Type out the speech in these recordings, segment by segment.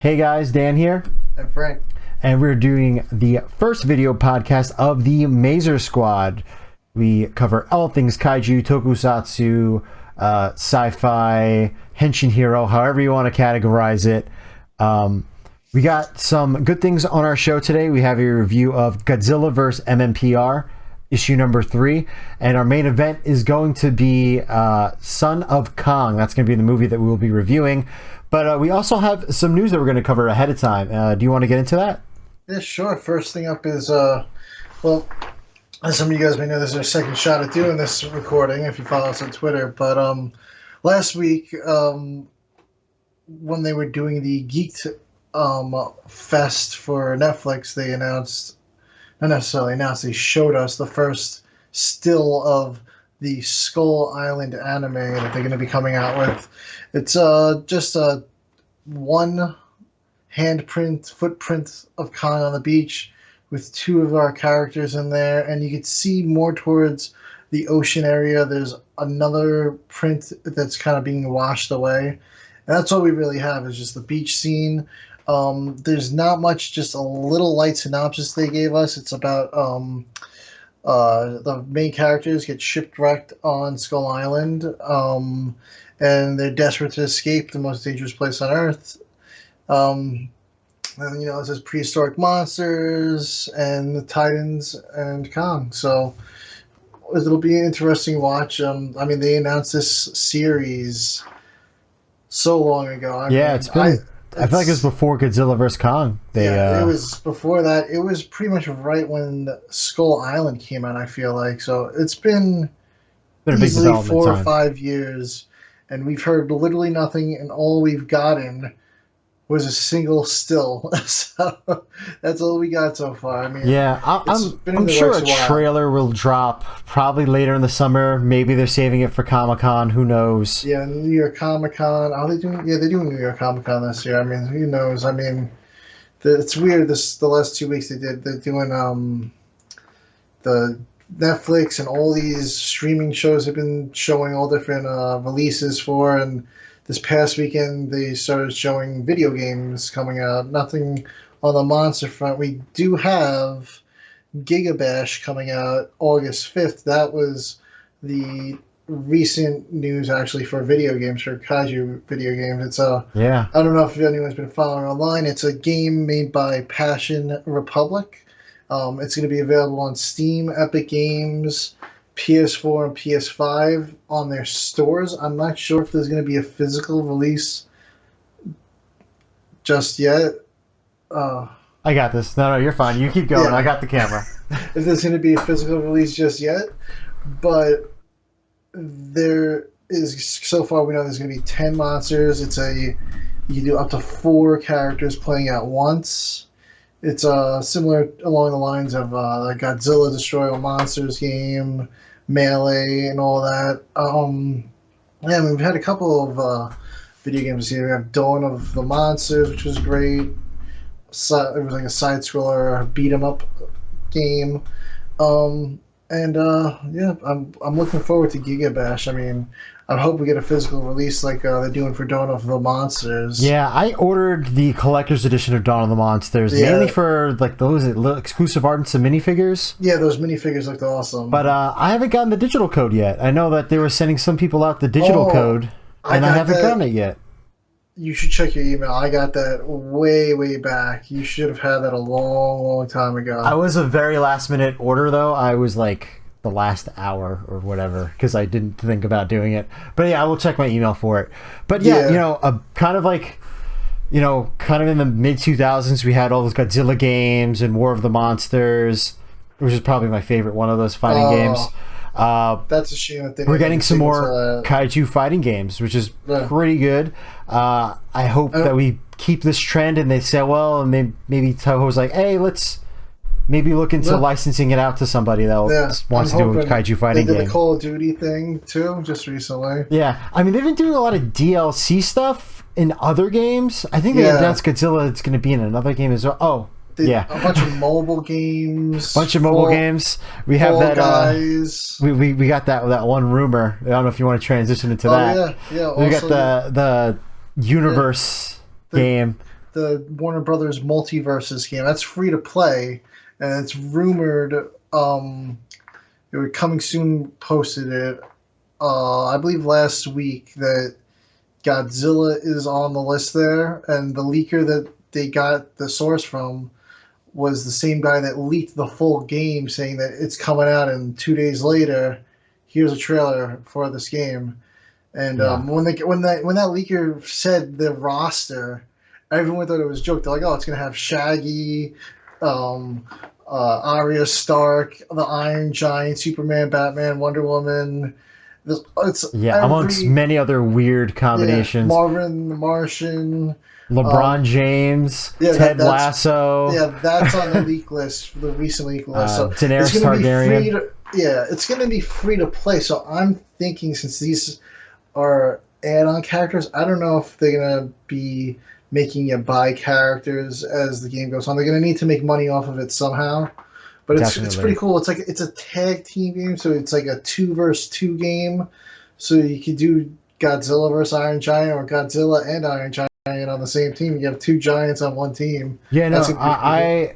Hey guys, Dan here. And Frank. And we're doing the first video podcast of the Mazer Squad. We cover all things kaiju, tokusatsu, sci-fi, henshin hero, however you want to categorize it. We got some good things on our show today. We have a review of Godzilla vs. MMPR Issue number 3. And our main event is going to be Son of Kong. That's going to be the movie that we will be reviewing. But we also have some news that we're going to cover ahead of time. Do you want to get into that? Yeah, sure. First thing up is, well, as some of you guys may know, this is our second shot at doing this recording, if you follow us on Twitter. But last week, when they were doing the Geeked Fest for Netflix, they announced, not necessarily announced, they showed us the first still of the Skull Island anime that they're going to be coming out with. It's just a one footprint of Kong on the beach with two of our characters in there, and you can see more towards the ocean area. There's another print that's kind of being washed away, and that's all we really have is just the beach scene. There's not much, just a little light synopsis they gave us. It's about the main characters get shipwrecked on Skull Island, and they're desperate to escape the most dangerous place on Earth. And, you know, it says prehistoric monsters and the Titans and Kong. So it'll be an interesting watch. I mean, they announced this series so long ago. I feel like it was before Godzilla vs. Kong. It was before that. It was pretty much right when Skull Island came out, I feel like. So it's been a big easily development 4 time. or 5 years, and we've heard literally nothing, and all we've gotten was a single still. So that's all we got so far. I mean, yeah, I'm sure a trailer will drop probably later in the summer. Maybe they're saving it for Comic-Con. Who knows? Yeah, New York Comic-Con. Are they doing? Yeah, they're doing New York Comic-Con this year. I mean, who knows? I mean, it's weird. The last 2 weeks they're doing the Netflix and all these streaming shows have been showing all different releases for, and this past weekend they started showing video games coming out. Nothing on the monster front. We do have GigaBash coming out August 5th. That was the recent news actually for video games, for Kaiju video games. It's I don't know if anyone's been following online. It's a game made by Passion Republic. It's going to be available on Steam, Epic Games, PS4 and PS5 on their stores. I'm not sure if there's going to be a physical release just yet. I got this. No, you're fine. You keep going. Yeah. I got the camera. If there's going to be a physical release just yet, but there is, so far we know there's going to be 10 monsters. You can do up to 4 characters playing at once. It's similar along the lines of the Godzilla Destroy All Monsters game, Melee, and all that. Yeah, I mean, we've had a couple of video games here. We have Dawn of the Monsters, which was great. It was like a side-scroller beat-em-up game. Yeah, I'm looking forward to GigaBash. I mean, I hope we get a physical release like they're doing for Dawn of the Monsters. Yeah, I ordered the collector's edition of Dawn of the Monsters, mainly for like those exclusive art and some minifigures. Yeah, those minifigures looked awesome. But I haven't gotten the digital code yet. I know that they were sending some people out the digital code, and I haven't gotten it yet. You should check your email. I got that way back. You should have had that a long time ago. I was a very last minute order though. I was like the last hour or whatever because I didn't think about doing it. But yeah, I will check my email for it. But yeah, you know, kind of in the mid 2000s, we had all those Godzilla games and War of the Monsters, which is probably my favorite one of those fighting games. That's a shame. We're getting some more Kaiju fighting games, which is pretty good. I hope that we keep this trend, and they say, well, and maybe Toho's like, hey, let's maybe look into licensing it out to somebody that wants to do a Kaiju fighting game. They did the Call of Duty thing too, just recently. Yeah, I mean, they've been doing a lot of DLC stuff in other games. I think they announced Godzilla it's going to be in another game as well. Oh, a bunch of mobile games. We have that. Guys. We got that one rumor. I don't know if you want to transition into that. Yeah. We got the universe game. the Warner Brothers MultiVersus game. That's free to play, and it's rumored. They were Coming Soon posted it. I believe last week that Godzilla is on the list there, and the leaker that they got the source from was the same guy that leaked the full game, saying that it's coming out, and 2 days later, here's a trailer for this game. And when that leaker said the roster, everyone thought it was a joke. They're like, "Oh, it's gonna have Shaggy, Arya Stark, the Iron Giant, Superman, Batman, Wonder Woman." Amongst many other weird combinations. Yeah, Marvin the Martian. LeBron James, Ted Lasso. Yeah, that's on the leak list, the recent leak list. So Daenerys Targaryen. It's going to be free to play. So I'm thinking, since these are add-on characters, I don't know if they're going to be making you buy characters as the game goes on. They're going to need to make money off of it somehow. But it's pretty cool. It's a tag team game, so it's like a 2-versus-2 game. So you could do Godzilla versus Iron Giant, or Godzilla and Iron Giant on the same team. You have 2 giants on one team. Yeah, no, I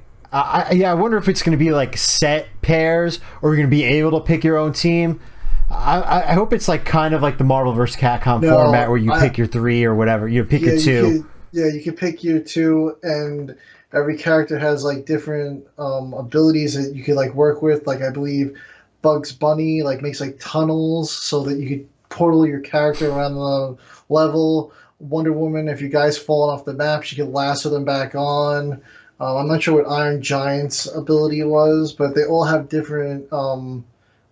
wonder if it's going to be like set pairs, or you're going to be able to pick your own team. I hope it's like kind of like the Marvel vs. Capcom format, where you pick your 3 or whatever. You pick your 2. You can pick your 2, and every character has like different abilities that you could like work with. Like I believe Bugs Bunny like makes like tunnels so that you could portal your character around the level. Wonder Woman, if you guys falling off the map, she could lasso them back on. I'm not sure what Iron Giant's ability was, but they all have different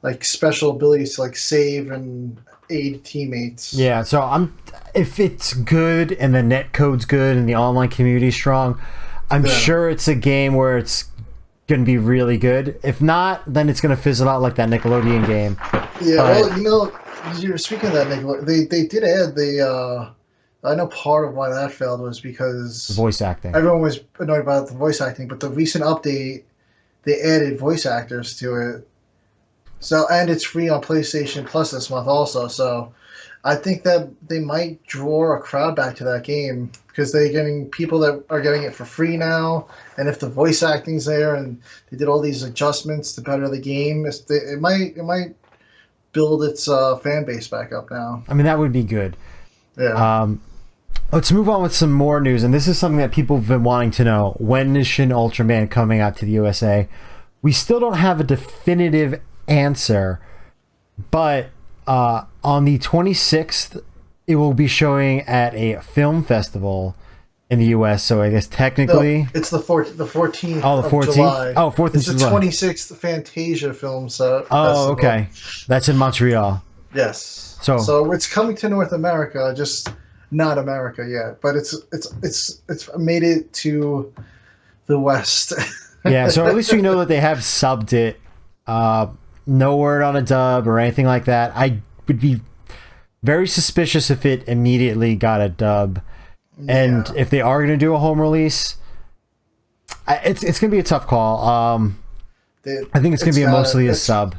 like special abilities to like save and aid teammates. Yeah, so if it's good and the netcode's good and the online community's strong, I'm sure it's a game where it's going to be really good. If not, then it's going to fizzle out like that Nickelodeon game. Yeah, well, you're speaking of that Nickelodeon, they did add the. I know part of why that failed was because the voice acting. Everyone was annoyed about the voice acting, but the recent update, they added voice actors to it. So, and it's free on PlayStation Plus this month also. So, I think that they might draw a crowd back to that game because they're getting people that are getting it for free now. And if the voice acting's there and they did all these adjustments to better the game, it might build its fan base back up now. I mean, that would be good. Yeah. Let's move on with some more news, and this is something that people have been wanting to know. When is Shin Ultraman coming out to the USA? We still don't have a definitive answer, but on the 26th, it will be showing at a film festival in the US, so I guess technically... No, it's the 14th Oh, the 14th? July. Oh, 4th It's of the July. 26th Fantasia film festival. Okay. That's in Montreal. Yes. So it's coming to North America, just not America yet, but it's made it to the West. Yeah, so at least we know that they have subbed it. No word on a dub or anything like that. I would be very suspicious if it immediately got a dub. And if they are going to do a home release, it's going to be a tough call. I think it's going to be mostly a sub.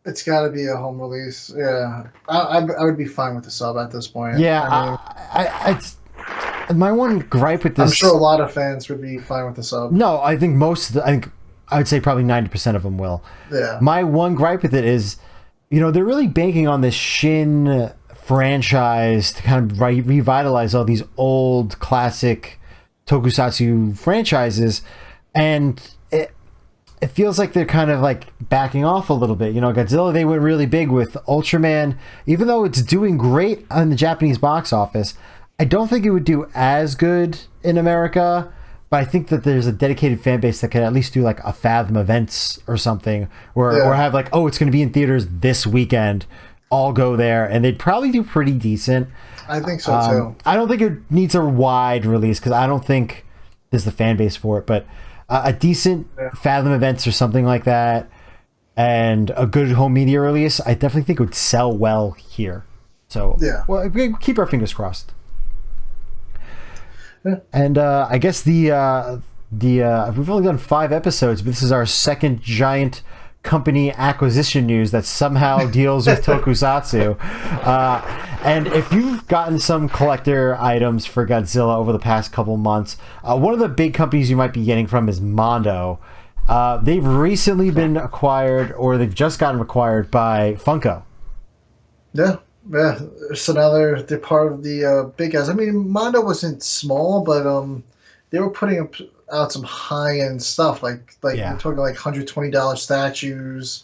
It's got to be a home release. Yeah, I would be fine with the sub at this point. Yeah, my one gripe with this... I'm sure a lot of fans would be fine with the sub. No, I think I would say probably 90% of them will. Yeah. My one gripe with it is, they're really banking on this Shin franchise to kind of revitalize all these old classic tokusatsu franchises, and it feels like they're kind of like backing off a little bit. Godzilla, they went really big with. Ultraman, even though it's doing great on the Japanese box office, I don't think it would do as good in America, but I think that there's a dedicated fan base that can at least do like a Fathom events or something, or have like, it's going to be in theaters this weekend, all go there, and they'd probably do pretty decent. I think so too. I don't think it needs a wide release because I don't think there's the fan base for it, but a decent Fathom events or something like that, and a good home media release, I definitely think it would sell well here. So, well, keep our fingers crossed. Yeah. And I guess the we've only done 5 episodes, but this is our second giant company acquisition news that somehow deals with tokusatsu. And if you've gotten some collector items for Godzilla over the past couple months, one of the big companies you might be getting from is Mondo. They've recently been acquired, or they've just gotten acquired by Funko. Yeah. So now they're part of the big guys. I mean, Mondo wasn't small, but they were putting out some high-end stuff, like Yeah. we're talking like $120 statues.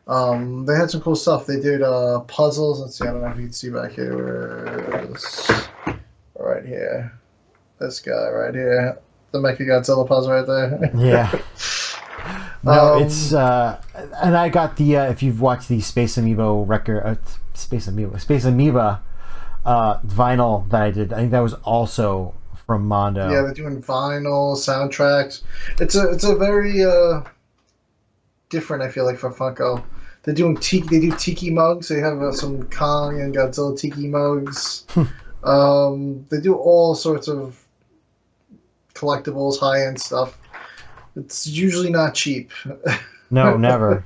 They had some cool stuff. They did puzzles. Let's see, I don't know if you can see back here. Where is right here? This guy right here, the Mechagodzilla puzzle right there. Yeah. No, it's and I got the if you've watched the Space Amoeba vinyl that I did, I think that was also from Mondo. Yeah, they're doing vinyl soundtracks. It's a very different, I feel like, for Funko. They're doing They do tiki mugs. They have some Kong and Godzilla tiki mugs. They do all sorts of collectibles, high-end stuff. It's usually not cheap. No, never.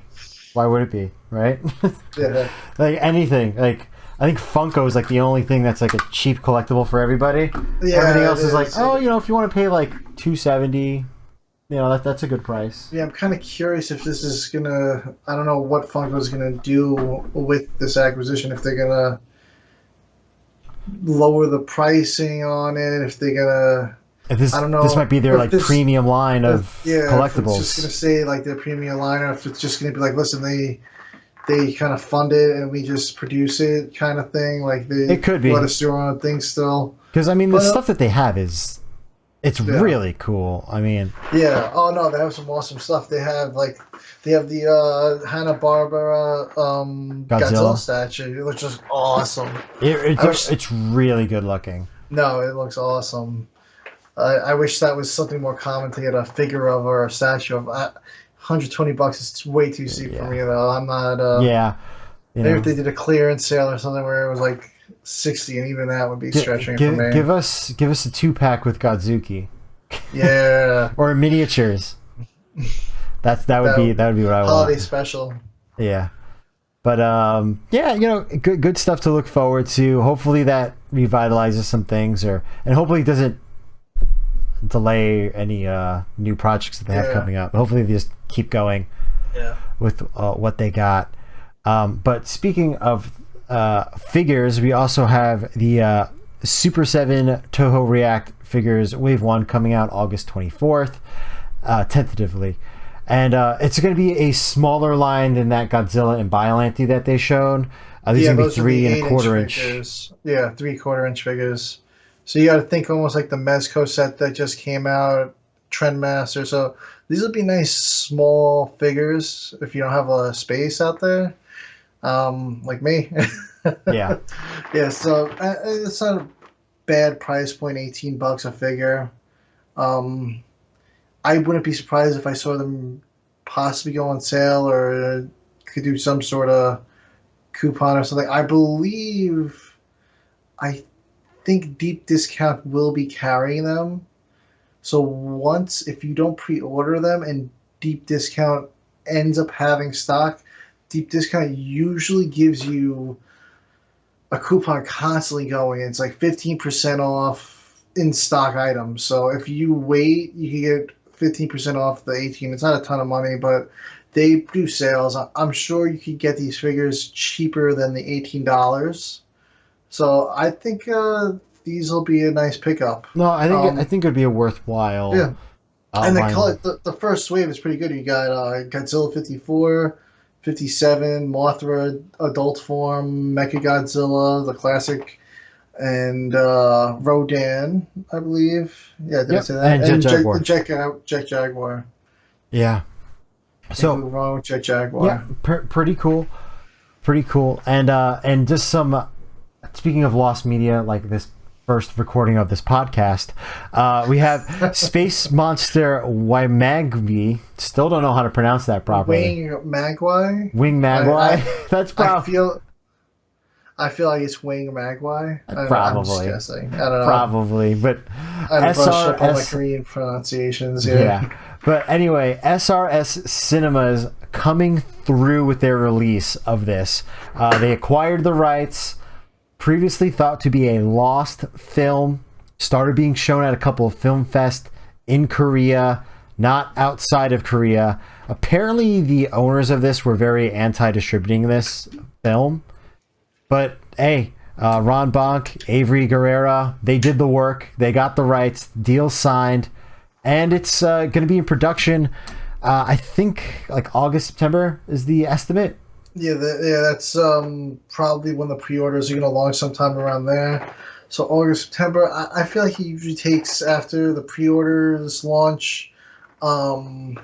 Why would it be, right? Yeah. Like anything. Like I think Funko is like the only thing that's like a cheap collectible for everybody. Yeah, everything else is like, oh, you know, if you want to pay like $270, you know, that's a good price. Yeah, I'm kind of curious if this is gonna. I don't know what Funko's gonna do with this acquisition. If they're gonna lower the pricing on it, if they're gonna. This, I don't know. This might be their like premium line of collectibles. If it's just gonna say like their premium line, or if it's just gonna be like, listen, they kind of fund it and we just produce it, kind of thing. Like they it could be let us do our own thing still. Because I mean, the stuff that they have it's really cool. I mean, yeah. Oh no, they have some awesome stuff. They have the Hanna-Barbera Godzilla statue, which is awesome. It's really good looking. No, it looks awesome. I wish that was something more common to get a figure of or a statue of. $120 is way too steep for me though. I'm not. Maybe if they did a clearance sale or something where it was like 60, and even that would be stretching for me. Give us a 2-pack with Godzuki. Yeah. Or miniatures. That would be what I want. Holiday special. Yeah. But yeah, you know, good stuff to look forward to. Hopefully that revitalizes some things, and hopefully it doesn't delay any new projects that they have coming up. Hopefully they just keep going with what they got. But speaking of figures, we also have the Super 7 Toho React figures Wave 1 coming out August 24th, tentatively. And it's going to be a smaller line than that Godzilla and Biollante that they showed. These are going to be 3 1/4 inch. Figures. Yeah, 3/4 inch figures. So you got to think almost like the Mezco set that just came out, Trendmaster. So these would be nice small figures if you don't have a space out there, like me. Yeah. Yeah. So it's not a bad price point. $18 a figure. I wouldn't be surprised if I saw them possibly go on sale or could do some sort of coupon or something. I think Deep Discount will be carrying them. So if you don't pre-order them and Deep Discount ends up having stock, Deep Discount usually gives you a coupon constantly going. It's like 15% off in stock items. So if you wait, you can get 15% off the 18. It's not a ton of money, but they do sales. I'm sure you could get these figures cheaper than the $18. So I think these will be a nice pickup. No, I think it'd be a worthwhile. Yeah, and the first wave is pretty good. You got Godzilla 54, 57, Mothra adult form, Mechagodzilla, the classic, and Rodan, I believe. Yeah, did I say that? And Jet Jaguar. Jet Jaguar. Yeah. So wrong with Jet Jaguar. Yeah, pretty cool. And just some. Speaking of lost media, like this first recording of this podcast, we have Space Monster Wangmagwi. Still don't know how to pronounce that properly. Wangmagwi. That's probably. I feel like it's Wangmagwi. Probably. I'm just guessing. I don't know. Probably, but I brush up on my Korean pronunciations. Yeah. But anyway, SRS Cinema's coming through with their release of this. They acquired the rights, previously thought to be a lost film, started being shown at a couple of film fest in Korea, not outside of Korea. Apparently the owners of this were very anti-distributing this film, but hey, Ron Bonk, Avery Guerrera, they did the work, they got the rights, deal signed, and it's going to be in production. I think like August, September is the estimate. Yeah, that's probably when the pre-orders are going to launch, sometime around there. So August, September. I feel like he usually takes after the pre-orders launch. I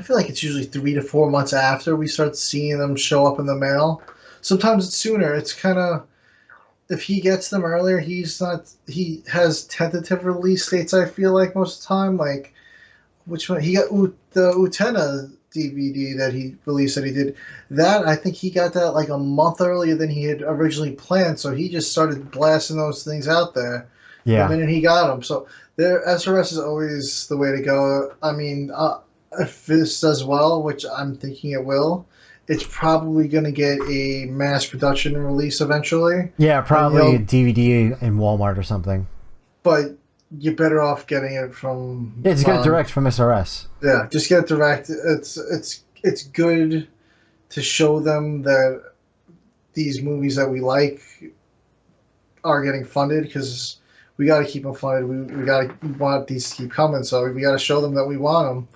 feel like it's usually 3 to 4 months after we start seeing them show up in the mail. Sometimes it's sooner. It's kind of, if he gets them earlier, he has tentative release dates, I feel like, most of the time. Like, which one? He got the Utena DVD that he released that he did. That, I think he got that like a month earlier than he had originally planned, so he just started blasting those things out there the minute he got them. So their SRS is always the way to go. I mean, if this does well, which I'm thinking it will, it's probably going to get a mass production release eventually. Yeah, probably a DVD in Walmart or something. But you're better off getting it from... Yeah, just get it direct from SRS. Yeah, just get it direct. It's good to show them that these movies that we like are getting funded, because we got to keep them funded. We want these to keep coming, so we got to show them that we want them.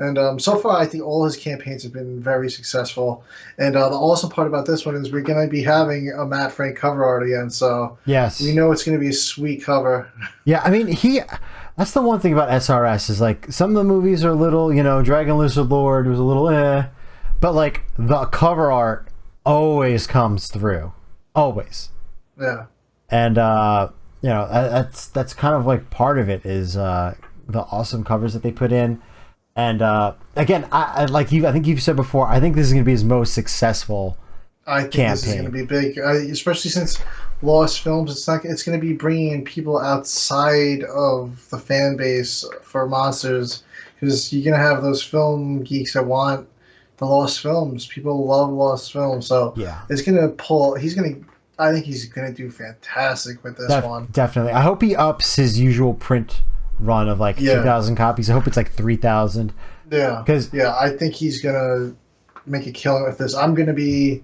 And so far, I think all his campaigns have been very successful. And the awesome part about this one is we're going to be having a Matt Frank cover art again. So yes, we know it's going to be a sweet cover. Yeah, I mean, that's the one thing about SRS is like some of the movies are a little, Dragon Lizard Lord was a little but like the cover art always comes through. Always. Yeah. And, that's kind of like part of it is the awesome covers that they put in. And again, I think you've said before, I think this is going to be his most successful campaign. This is going to be big, especially since Lost Films. It's going to be bringing in people outside of the fan base for monsters, because you're going to have those film geeks that want the Lost Films. People love Lost Films, so yeah, it's going to pull. I think he's going to do fantastic with this one. Definitely. I hope he ups his usual print run of like 2,000 copies. I hope it's like 3,000. Yeah, I think he's gonna make a killing with this. I'm gonna be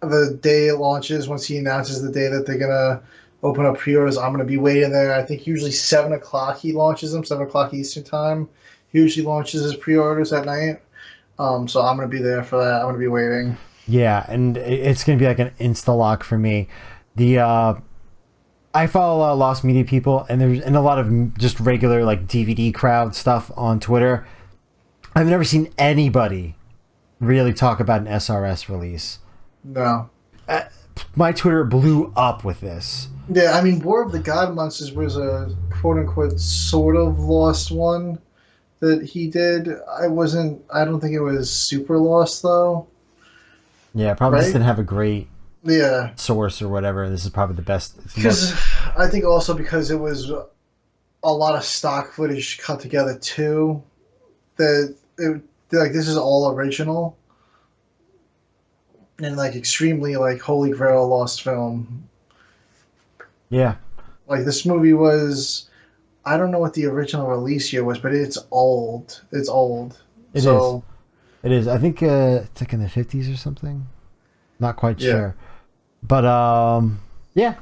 the day it launches. Once he announces the day that they're gonna open up pre-orders, I'm gonna be waiting there. I think usually 7 o'clock he launches them. 7 o'clock Eastern time. He usually launches his pre-orders at night. So I'm gonna be there for that. I'm gonna be waiting. Yeah, and it's gonna be like an insta lock for me. I follow a lot of Lost Media people, and there's a lot of just regular like DVD crowd stuff on Twitter. I've never seen anybody really talk about an SRS release. No. My Twitter blew up with this. Yeah, I mean, War of the God Monsters was a quote-unquote sort of lost one that he did. I don't think it was super lost, though. Yeah, probably just didn't have a great source or whatever. This is probably the best. Because I think also because it was a lot of stock footage cut together too. That this is all original and like extremely like holy grail lost film. Yeah, like this movie was. I don't know what the original release year was, but it's old. It's old. It is. I think it's like in the 50s or something. Not quite sure. But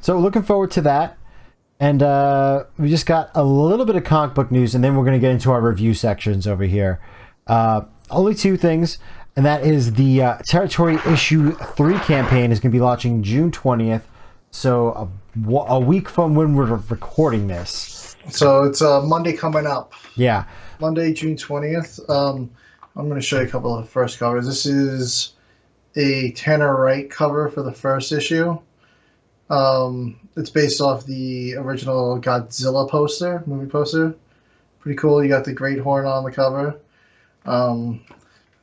so looking forward to that. And we just got a little bit of comic book news, and then we're going to get into our review sections over here. Only 2 things, and that is the Territory Issue 3 campaign is going to be launching June 20th, so a week from when we're recording this. So it's Monday coming up. Yeah. Monday, June 20th. I'm going to show you a couple of the first covers. This is a Tanner Wright cover for the first issue. It's based off the original Godzilla movie poster. Pretty cool. You got the Great Horn on the cover.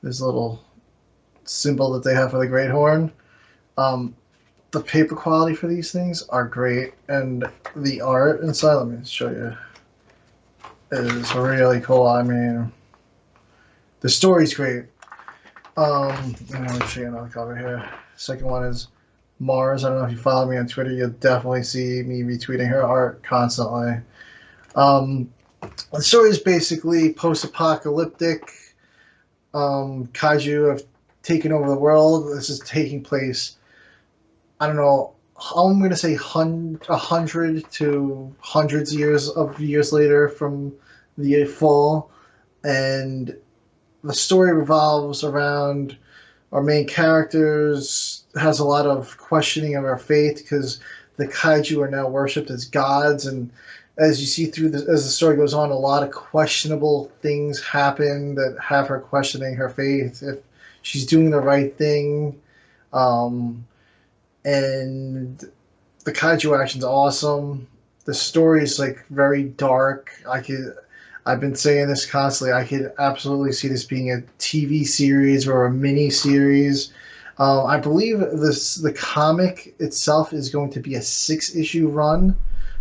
There's a little symbol that they have for the Great Horn. The paper quality for these things are great, and the art inside, let me show you, is really cool. I mean, the story's great. Let me show you another cover here. Second one is Mars. I don't know if you follow me on Twitter, you'll definitely see me retweeting her art constantly. The story is basically post-apocalyptic. Kaiju have taken over the world. This is taking place, I don't know, I'm going to say 100 to hundreds of years later from the fall. And the story revolves around our main characters, has a lot of questioning of our faith because the kaiju are now worshipped as gods, and as you see as the story goes on, a lot of questionable things happen that have her questioning her faith, if she's doing the right thing. And the kaiju action's awesome. The story's like very dark. I've been saying this constantly. I could absolutely see this being a TV series or a mini series. I believe the comic itself is going to be a 6-issue run.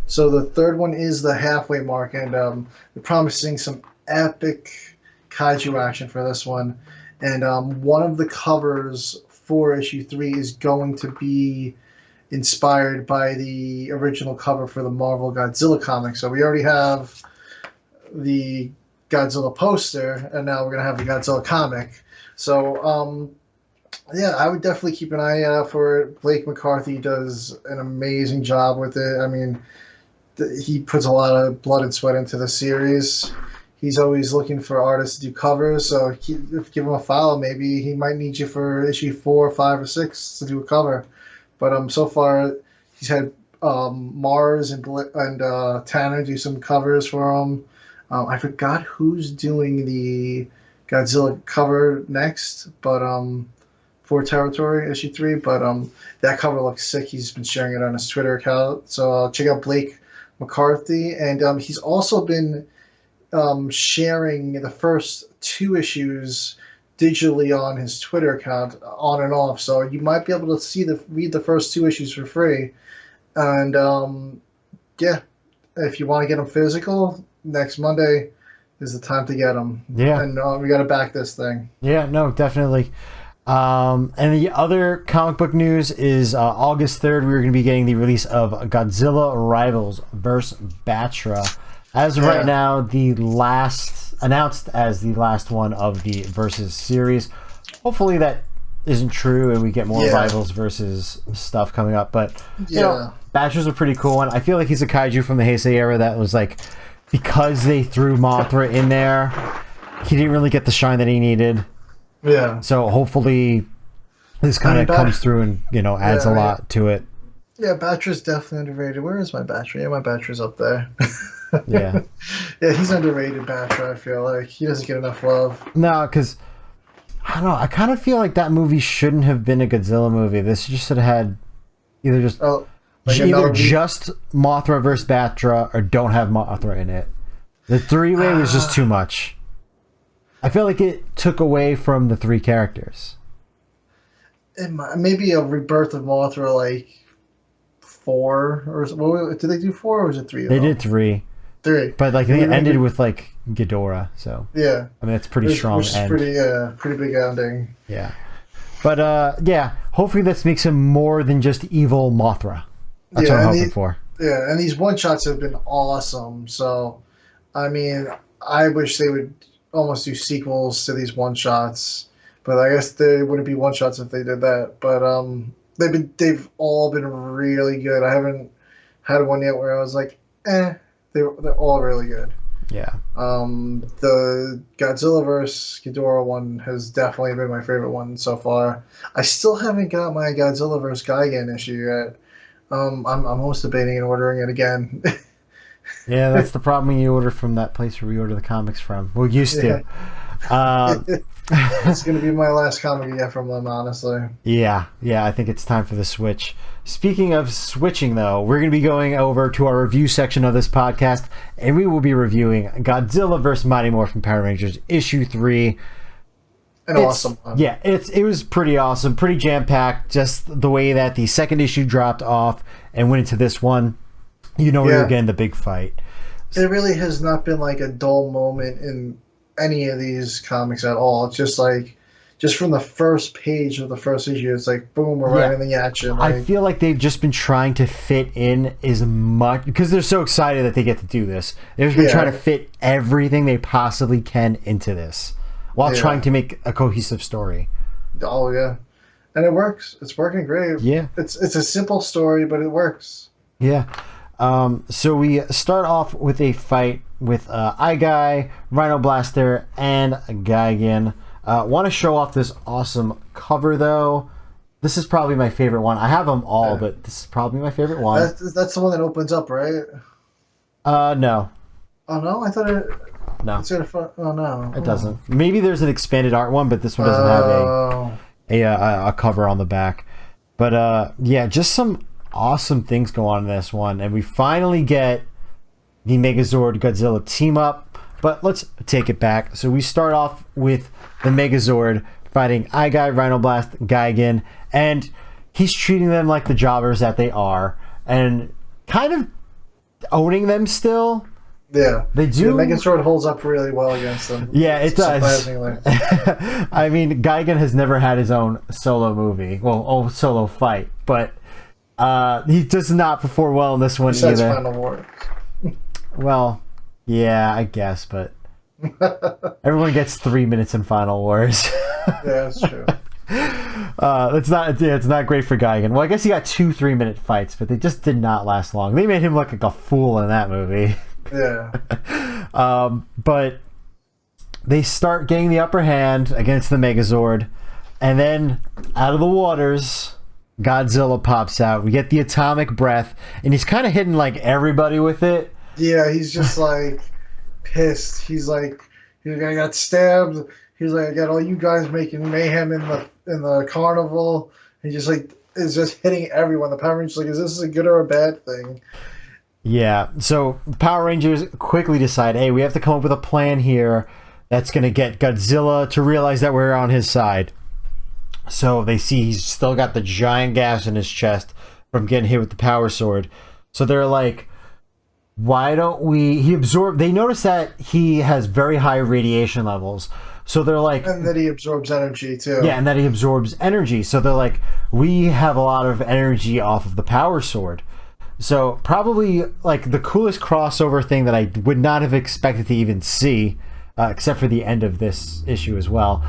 So the third one is the halfway mark, and they're promising some epic kaiju action for this one. And one of the covers for issue 3 is going to be inspired by the original cover for the Marvel Godzilla comic. So we already have the Godzilla poster, and now we're going to have the Godzilla comic. So, yeah, I would definitely keep an eye out for it. Blake McCarthy does an amazing job with it. I mean, he puts a lot of blood and sweat into the series. He's always looking for artists to do covers, so give him a follow. Maybe he might need you for issue 4, 5, or 6 to do a cover. But so far, he's had Mars and Tanner do some covers for him. I forgot who's doing the Godzilla cover next, but for Territory issue 3. But that cover looks sick. He's been sharing it on his Twitter account. So check out Blake McCarthy, and he's also been sharing the first 2 issues digitally on his Twitter account, on and off. So you might be able to read the first 2 issues for free. And yeah, if you want to get them physical, next Monday is the time to get them. Yeah, and we got to back this thing. Yeah, no, definitely. And the other comic book news is August 3rd, we're going to be getting the release of Godzilla Rivals vs. Battra. As of right now, announced as the last one of the Versus series. Hopefully that isn't true and we get more Rivals versus stuff coming up. But, you know, Battra's a pretty cool one. I feel like he's a kaiju from the Heisei era that was like, because they threw Mothra in there, he didn't really get the shine that he needed. Yeah. So hopefully this kind of comes through and, you know, adds a lot to it. Yeah, Battra's definitely underrated. Where is my Battra? Yeah, my Battra's up there. Yeah. Yeah, he's underrated, Battra, I feel like. He doesn't get enough love. No, because, I don't know, I kind of feel like that movie shouldn't have been a Godzilla movie. This just should have had either just Mothra versus Battra or don't have Mothra in it. The 3-way was just too much. I feel like it took away from the 3 characters. Maybe a rebirth of Mothra, like 4 or did they do 4 or was it 3? They did 3. 3, but like they ended with like Ghidorah. So yeah, I mean it's pretty strong. Which is pretty big ending. Yeah, but yeah, hopefully this makes him more than just evil Mothra. That's what I'm hoping for. Yeah, and these one shots have been awesome. So, I mean, I wish they would almost do sequels to these one shots, but I guess they wouldn't be one shots if they did that. But they've all been really good. I haven't had one yet where I was like, they're all really good. Yeah. The Godzilla vs. Ghidorah one has definitely been my favorite one so far. I still haven't got my Godzilla vs. Gigan issue yet. I'm almost debating and ordering it again. Yeah, that's the problem when you order from that place where we order the comics from. Well, used to. It's going to be my last comic I get from them, honestly. Yeah, I think it's time for the switch. Speaking of switching, though, we're going to be going over to our review section of this podcast, and we will be reviewing Godzilla vs. Mighty Morphin Power Rangers issue 3. Awesome one. Yeah, it was pretty awesome, pretty jam-packed, just the way that the second issue dropped off and went into this one. You know, we were getting the big fight. It really has not been like a dull moment in any of these comics at all. It's just like just from the first page of the first issue, it's like boom, we're right in the action. I feel like they've just been trying to fit in as much because they're so excited that they get to do this. They've been trying to fit everything they possibly can into this while trying to make a cohesive story. Oh yeah, and it works. It's working great. Yeah, it's a simple story, but it works. Yeah. So we start off with a fight with Guy, Rhino Blaster, and Gigan. Want to show off this awesome cover though. This is probably my favorite one. I have them all, but this is probably my favorite one. That's the one that opens up, right? No. Oh no, I thought it. No. It's gonna. Oh no, it doesn't. Maybe there's an expanded art one, but this one doesn't have a cover on the back. But yeah, just some awesome things go on in this one, and we finally get the Megazord Godzilla team up. But let's take it back. So we start off with the Megazord fighting Guy, Rhino Blast, Gigan, and he's treating them like the jobbers that they are, and kind of owning them still. Yeah, they do. The Megazord holds up really well against them. Yeah, it does. I mean, Gigan has never had his own solo movie, solo fight, but he does not perform well in this one Besides either. Final Wars. Well, yeah, I guess, but everyone gets 3 minutes in Final Wars. Yeah, that's true. It's not great for Gigan. Well, I guess he got 2 3-minute fights, but they just did not last long. They made him look like a fool in that movie. Yeah. But they start getting the upper hand against the Megazord, and then out of the waters, Godzilla pops out. We get the atomic breath, and he's kind of hitting like everybody with it. Yeah, he's just like pissed. He's like, I got stabbed. He's like, I got all you guys making mayhem in the carnival. He just like is just hitting everyone. The Power Rangers like, is this a good or a bad thing? Yeah. So Power Rangers quickly decide, hey, we have to come up with a plan here that's going to get Godzilla to realize that we're on his side. So they see he's still got the giant gash in his chest from getting hit with the power sword. So they're like, why don't we... They notice that he has very high radiation levels. So they're like... And that he absorbs energy, too. Yeah, and that he absorbs energy. So they're like, we have a lot of energy off of the power sword. So probably like the coolest crossover thing that I would not have expected to even see, except for the end of this issue as well.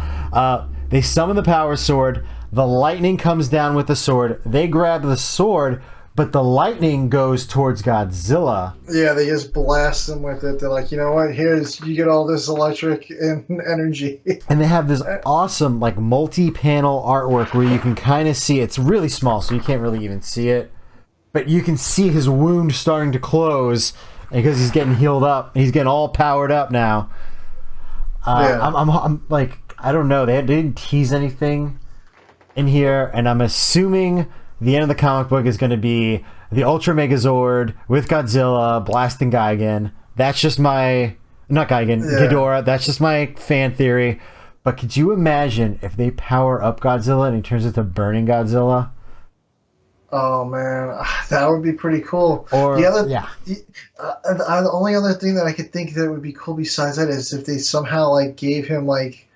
They summon the power sword. The lightning comes down with the sword. They grab the sword, but the lightning goes towards Godzilla. Yeah, they just blast him with it. They're like, you know what? You get all this electric energy. And they have this awesome like multi-panel artwork where you can kind of see it's really small, so you can't really even see it. But you can see his wound starting to close because he's getting healed up. He's getting all powered up now. I'm like, I don't know. They didn't tease anything in here, and I'm assuming the end of the comic book is going to be the Ultra Megazord with Godzilla blasting Gigan. That's just my... Not Gigan, Ghidorah. That's just my fan theory. But could you imagine if they power up Godzilla and he turns into Burning Godzilla? Oh man, that would be pretty cool. Or the only other thing that I could think that would be cool besides that is if they somehow like gave him like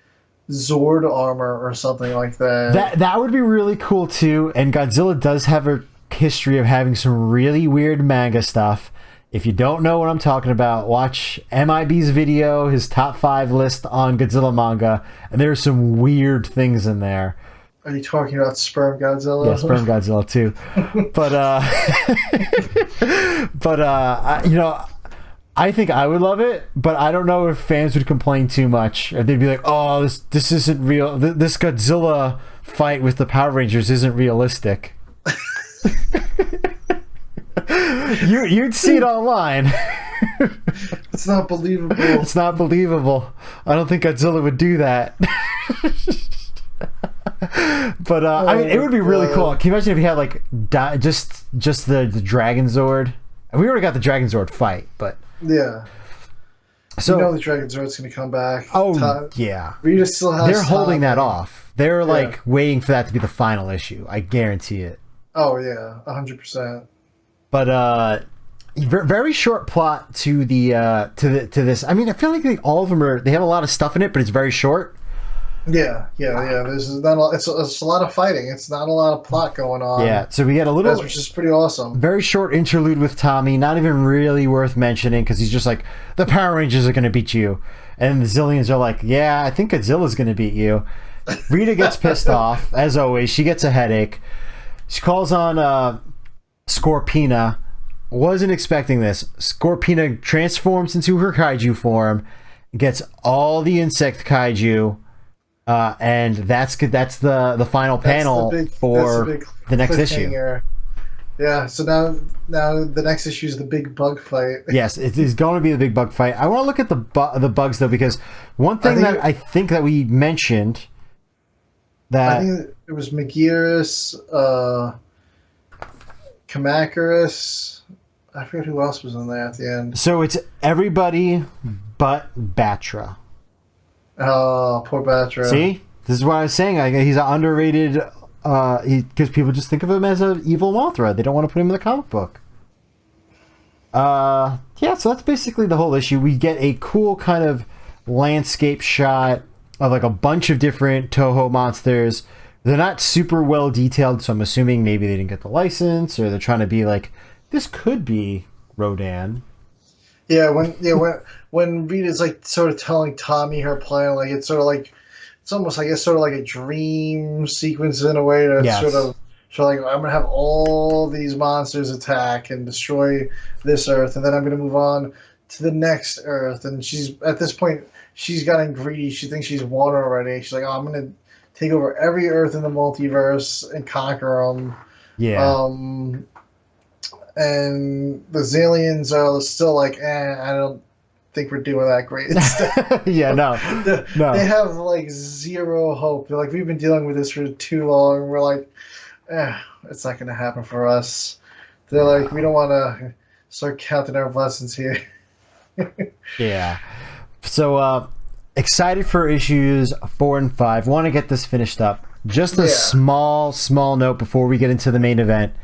Zord armor or something like that. That would be really cool too. And Godzilla does have a history of having some really weird manga stuff. If you don't know what I'm talking about, watch MIB's video, his top 5 list on Godzilla manga, and there's some weird things in there. Are you talking about Sperm Godzilla? Yeah, Sperm Godzilla too. But you know, I think I would love it, but I don't know if fans would complain too much. Or they'd be like, "Oh, this isn't real. This Godzilla fight with the Power Rangers isn't realistic." You'd see it online. It's not believable. It's not believable. I don't think Godzilla would do that. But I mean, it would be really cool. Can you imagine if he had like just the Dragon Zord? We already got the Dragon Zord fight, but yeah. So you know the Dragon Zord's going to come back. Oh yeah, Rita still has. They're holding that off. They're like waiting for that to be the final issue. I guarantee it. Oh yeah, 100%. But very short plot to this. I mean, I feel like all of them they have a lot of stuff in it, but it's very short. Yeah. There's not a, it's a lot of fighting. It's not a lot of plot going Yeah, on. so we get a little, Which is pretty awesome. very short interlude with Tommy, not even really worth mentioning because he's just like, the Power Rangers are going to beat you. And the Zillions are like, yeah, I think Godzilla's going to beat you. Rita gets pissed off, as always. She gets a headache. She calls on Scorpina. Wasn't expecting this. Scorpina transforms into her kaiju form, gets all the insect kaiju, and that's the final panel for the next issue. Yeah, so now the next issue is the big bug fight. Yes, it is going to be the big bug fight. I want to look at the bugs though, because one thing I think that we mentioned that I think it was Megirus, Kamakarus. I forget who else was in there at the end. So it's everybody but Battra. Oh, poor Battra. See, this is what I was saying. He's an underrated. Because people just think of him as an evil Mothra. They don't want to put him in the comic book. Yeah, so that's basically the whole issue. We get a cool kind of landscape shot of like a bunch of different Toho monsters. They're not super well detailed, so I'm assuming maybe they didn't get the license, or they're trying to be like, this could be Rodan. Yeah, when Rita's like sort of telling Tommy her plan, like it's almost like it's sort of like a dream sequence in a way to sort of show like, I'm gonna have all these monsters attack and destroy this Earth, and then I'm gonna move on to the next Earth. And she's at this point she's gotten greedy. She thinks she's won already. She's like, oh, I'm gonna take over every Earth in the multiverse and conquer them. Yeah. And the Zalians are still like, I don't think we're doing that great. Yeah, no. They have like zero hope. They're like, we've been dealing with this for too long. We're like, it's not going to happen for us. They're like, we don't want to start counting our blessings here. Yeah. So, excited for issues 4 and 5. Want to get this finished up. Just a small note before we get into the main event.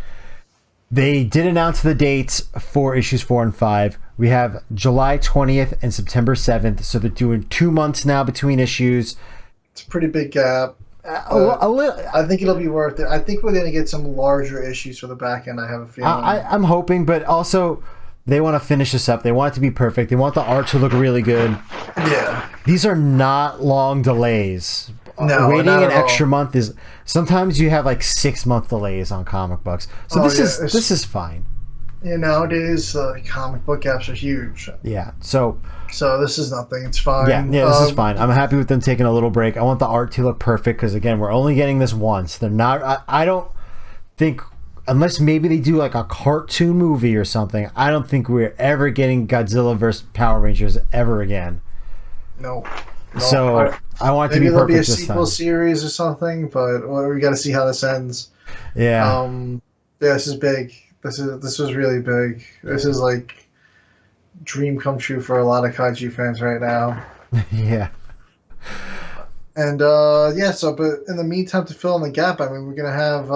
They did announce the dates for issues 4 and 5. We have July 20th and September 7th. So they're doing 2 months now between issues. It's a pretty big gap. I think it'll be worth it. I think we're going to get some larger issues for the back end, I have a feeling. I'm hoping, but also they want to finish this up. They want it to be perfect. They want the art to look really good. Yeah. These are not long delays. No, waiting an extra month is sometimes you have like 6-month delays on comic books. So this is fine. Yeah, nowadays comic book gaps are huge. Yeah, so this is nothing. It's fine. Yeah, this is fine. I'm happy with them taking a little break. I want the art to look perfect because again, we're only getting this once. They're not. I don't think unless maybe they do like a cartoon movie or something. I don't think we're ever getting Godzilla vs Power Rangers ever again. No. So I want it to be perfect this time. Maybe there'll be a sequel series or something, but we got to see how this ends. Yeah. This is big. This was really big. This is like dream come true for a lot of Kaiju fans right now. Yeah. And but in the meantime, to fill in the gap, I mean, we're gonna have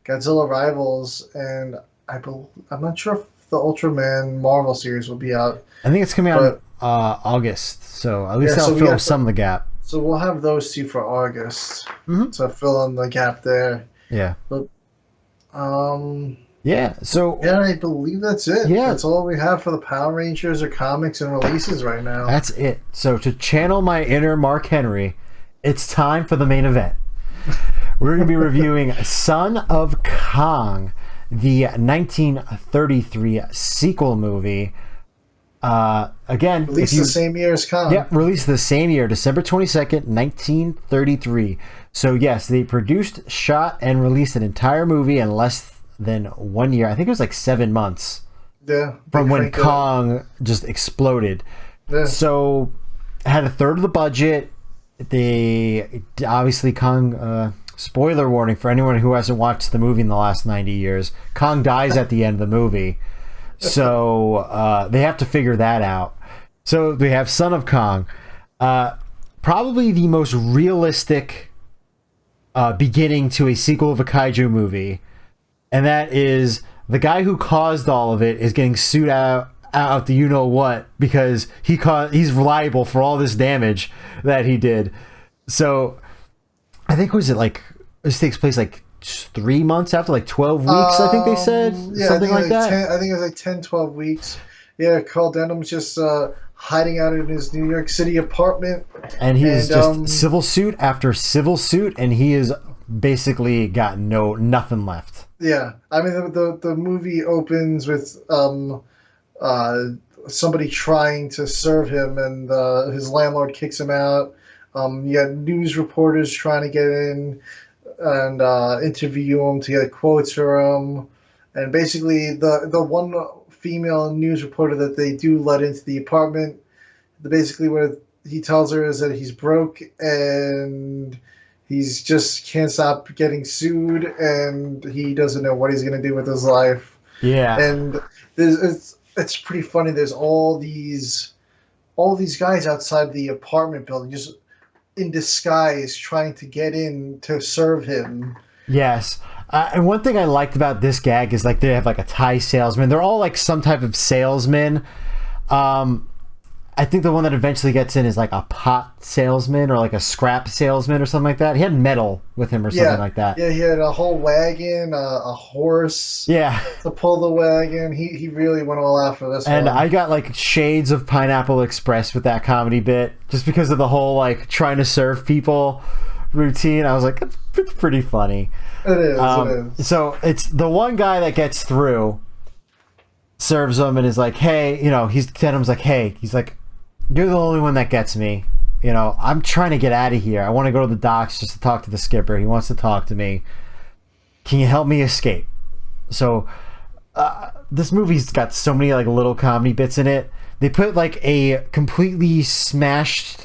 Godzilla Rivals, and I'm not sure if the Ultraman Marvel series will be out. I think it's coming out in August, so at least that'll fill some of the gap. So we'll have those two for August to fill in the gap there. Yeah. But yeah. So I believe that's it. Yeah. That's all we have for the Power Rangers or comics and releases right now. That's it. So to channel my inner Mark Henry, it's time for the main event. We're going to be reviewing Son of Kong, the 1933 sequel movie. Again, released the same year as Kong. Yeah, released the same year, December 22nd, 1933. So yes, they produced, shot, and released an entire movie in less than 1 year. I think it was like 7 months. Yeah. From when Kong just exploded. Yeah. So had a third of the budget. They obviously Kong. Spoiler warning for anyone who hasn't watched the movie in the last 90 years. Kong dies at the end of the movie. So they have to figure that out. So we have Son of Kong. Probably the most realistic beginning to a sequel of a kaiju movie. And that is the guy who caused all of it is getting sued out the you-know-what because he's liable for all this damage that he did. So I think was it like this takes place like 3 months after, like 12 weeks. I think they said something like that. 10, I think it was like 10, 12 weeks. Yeah, Carl Denham's just hiding out in his New York City apartment, and he's just civil suit after civil suit, and he is basically got nothing left. Yeah, I mean the movie opens with somebody trying to serve him, and his landlord kicks him out. You got news reporters trying to get in and interview him to get quotes for him, and basically the one female news reporter that they do let into the apartment, basically what he tells her is that he's broke and he's just can't stop getting sued, and he doesn't know what he's going to do with his life. Yeah, and it's pretty funny. There's all these guys outside the apartment building just in disguise trying to get in to serve him. Yes. And one thing I liked about this gag is like they have like a Thai salesman. They're all like some type of salesman. I think the one that eventually gets in is like a pot salesman or like a scrap salesman or something like that. He had metal with him or something like that. Yeah, he had a whole wagon, a horse. Yeah. To pull the wagon. He really went all out for this one. And I got like shades of Pineapple Express with that comedy bit just because of the whole like trying to serve people routine. I was like, it's pretty funny. It is. So it's the one guy that gets through, serves him, and is like, hey, Denham's like, hey, he's like, you're the only one that gets me. I'm trying to get out of here. I want to go to the docks just to talk to the skipper. He wants to talk to me. Can you help me escape? So this movie's got so many like little comedy bits in it. They put like a completely smashed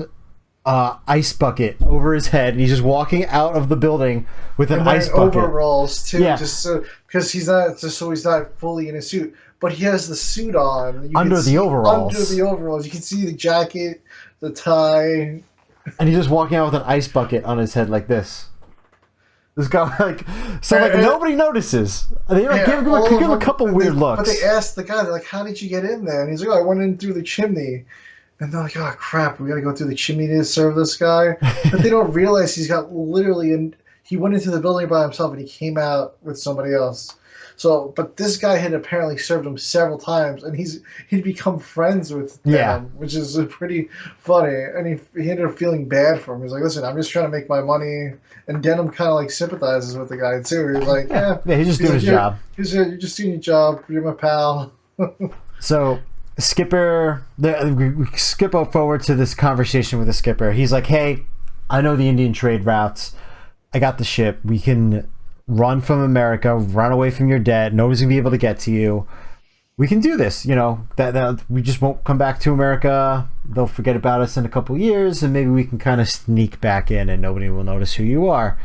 ice bucket over his head, and he's just walking out of the building with an ice bucket. Overalls too, yeah. just because he's not fully in a suit, but he has the suit on under the overalls. Under the overalls, you can see the jacket, the tie, and he's just walking out with an ice bucket on his head like this. This guy nobody notices. They give him a couple weird looks. But they asked the guy, they're like, "How did you get in there?" And he's like, "Oh, I went in through the chimney." And they're like, oh, crap, we got to go through the chimney to serve this guy. But they don't realize he's got he went into the building by himself and he came out with somebody else. So, but this guy had apparently served him several times, and he'd become friends with Denham, which is pretty funny. And he ended up feeling bad for him. He's like, listen, I'm just trying to make my money. And Denham kind of like sympathizes with the guy too. He's like, yeah, he's just doing his job. You're just doing your job. You're my pal. So Skipper, we skip forward to this conversation with the skipper. He's like, hey, I know the Indian trade routes. I got the ship. We can run from America, run away from your debt. Nobody's gonna be able to get to you. We can do this. That we just won't come back to America. They'll forget about us in a couple years, and maybe we can kind of sneak back in, and nobody will notice who you are.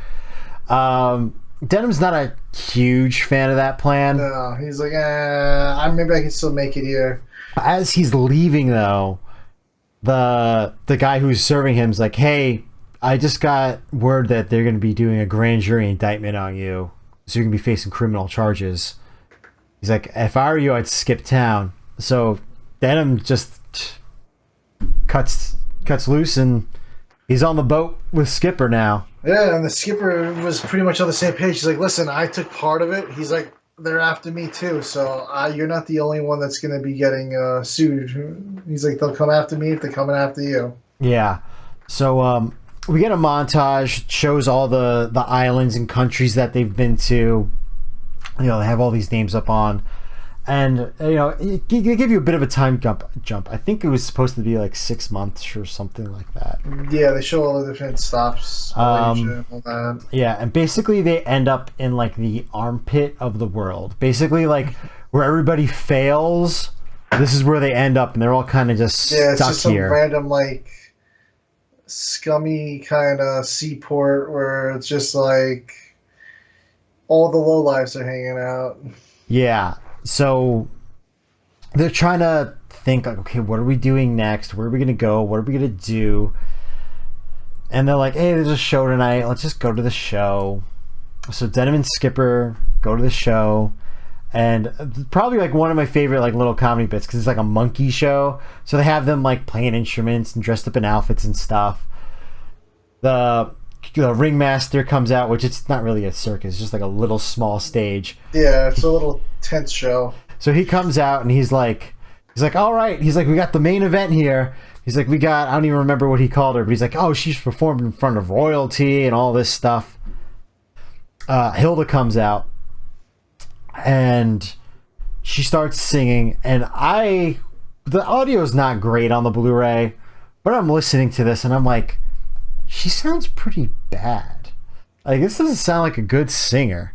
Denham's not a huge fan of that plan. No, he's like, maybe I can still make it here. As he's leaving, though, the guy who's serving him is like, hey, I just got word that they're going to be doing a grand jury indictment on you, so you're going to be facing criminal charges. He's like, if I were you, I'd skip town. So Denham just cuts loose, and he's on the boat with Skipper now. Yeah, and the skipper was pretty much on the same page. He's like, listen, I took part of it. He's like, they're after me too, so you're not the only one that's going to be getting sued. He's like, they'll come after me if they're coming after you. Yeah. So we get a montage, shows all the islands and countries that they've been to. They have all these names up on. And, they give you a bit of a time jump. I think it was supposed to be like 6 months or something like that. Yeah, they show all the different stops. All that. Yeah, and basically they end up in like the armpit of the world. Basically like where everybody fails, this is where they end up, and they're all kind of just stuck here. Yeah, it's just some random like scummy kind of seaport where it's just like all the lowlifes are hanging out. Yeah. So they're trying to think like, okay, what are we doing next? Where are we going to go? What are we going to do? And they're like, hey, there's a show tonight. Let's just go to the show. So Denham and Skipper go to the show. And probably like one of my favorite like little comedy bits, because it's like a monkey show. So they have them like playing instruments and dressed up in outfits and stuff. The ringmaster comes out, which it's not really a circus, it's just like a little small stage. Yeah, it's a little tent show. So he comes out and he's like, all right. He's like, we got the main event here. He's like, I don't even remember what he called her, but he's like, oh, she's performed in front of royalty and all this stuff. Hilda comes out and she starts singing, and the audio is not great on the Blu-ray, but I'm listening to this and I'm like, she sounds pretty bad. Like, this doesn't sound like a good singer.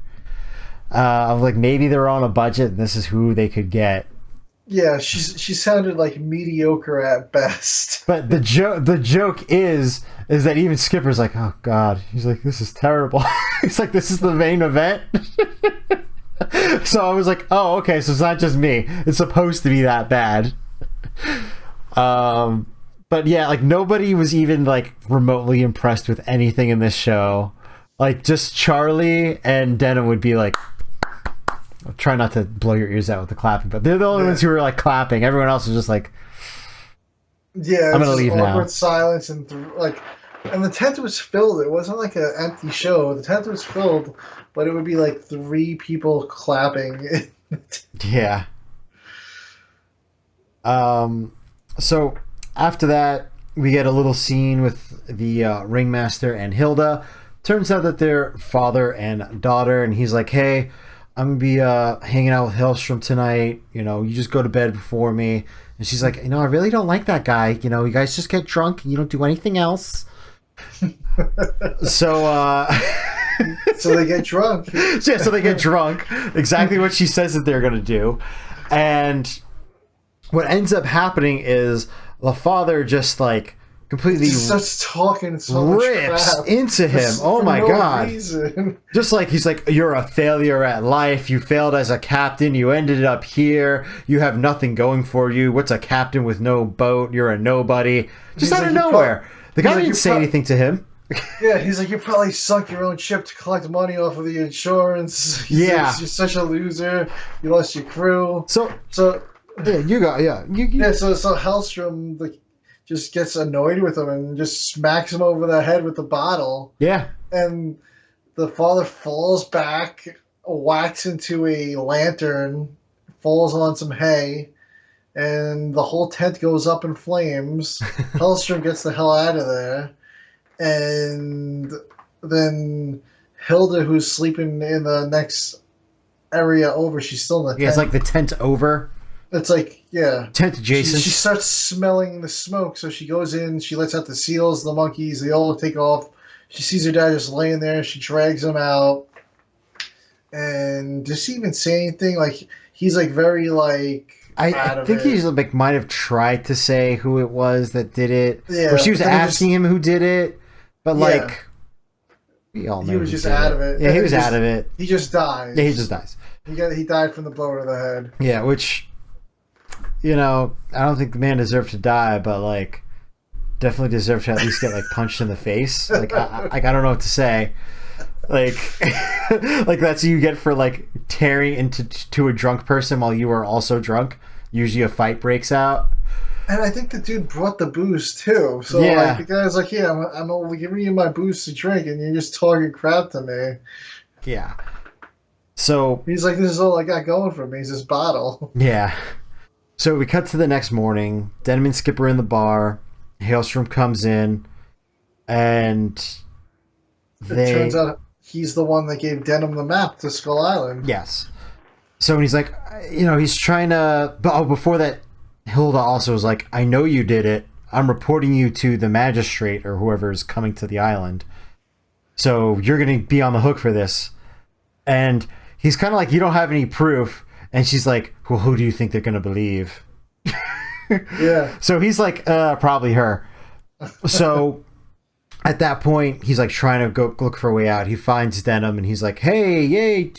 I'm like, maybe they're on a budget and this is who they could get. Yeah, she sounded like mediocre at best. But the joke is that even Skipper's like, oh god, he's like, this is terrible. He's like, this is the main event. So I was like, oh, okay, so it's not just me. It's supposed to be that bad. But yeah, like nobody was even like remotely impressed with anything in this show. Like just Charlie and Denim would be like, I'll try not to blow your ears out with the clapping, but they're the only ones who were like clapping. Everyone else was just like, yeah, I'm gonna leave now. Awkward silence and the tent was filled. It wasn't like an empty show. The tent was filled, but it would be like 3 people clapping. Yeah. So after that, we get a little scene with the ringmaster and Hilda. Turns out that they're father and daughter, and he's like, hey, I'm gonna be hanging out with Hellstrom tonight. You know, you just go to bed before me. And she's like, I really don't like that guy. You know, you guys just get drunk and you don't do anything else. So they get drunk. So they get drunk. Exactly what she says that they're gonna do. And what ends up happening is the father just like completely starts talking so much crap into him. Oh my god. Reason. Just like he's like, you're a failure at life. You failed as a captain. You ended up here. You have nothing going for you. What's a captain with no boat? You're a nobody. Just out of nowhere. The guy didn't say anything to him. Yeah, he's like, you probably sunk your own ship to collect money off of the insurance. You're such a loser. You lost your crew. So yeah, you got So Hellstrom just gets annoyed with him and just smacks him over the head with the bottle. Yeah. And the father falls back, whacks into a lantern, falls on some hay, and the whole tent goes up in flames. Hellstrom gets the hell out of there. And then Hilda, who's sleeping in the next area over, she's still in the tent. Yeah, it's like the tent over. It's like, yeah. Tent adjacent. She starts smelling the smoke, so she goes in, she lets out the seals, the monkeys, they all take off. She sees her dad just laying there, she drags him out. And does she even say anything? Like, he's like very like... I think he like might have tried to say who it was that did it. Yeah. Or she was asking him who did it, but like... We all know he was just out of it. Yeah, he was out of it. He just dies. Yeah, he just dies. He died from the blow to the head. Yeah, which... You know, I don't think the man deserved to die, but like, definitely deserved to at least get like punched in the face. Like, I don't know what to say. Like, like that's what you get for like tearing into a drunk person while you are also drunk. Usually, a fight breaks out. And I think the dude brought the booze too. So like, the guy's like, "Yeah, I'm only giving you my booze to drink, and you're just talking crap to me." Yeah. So he's like, "This is all I got going for me. Is this bottle." Yeah. So we cut to the next morning. Denim and Skipper in the bar. Hailstrom comes in, and it turns out he's the one that gave Denim the map to Skull Island. Yes. So he's like, you know, he's trying to... But before that, Hilda also was like, I know you did it. I'm reporting you to the magistrate or whoever is coming to the island. So you're going to be on the hook for this. And he's kind of like, you don't have any proof. And she's like, well, who do you think they're going to believe? Yeah. So he's like, probably her. So at that point, he's like trying to go look for a way out. He finds Denim and he's like, hey, yay,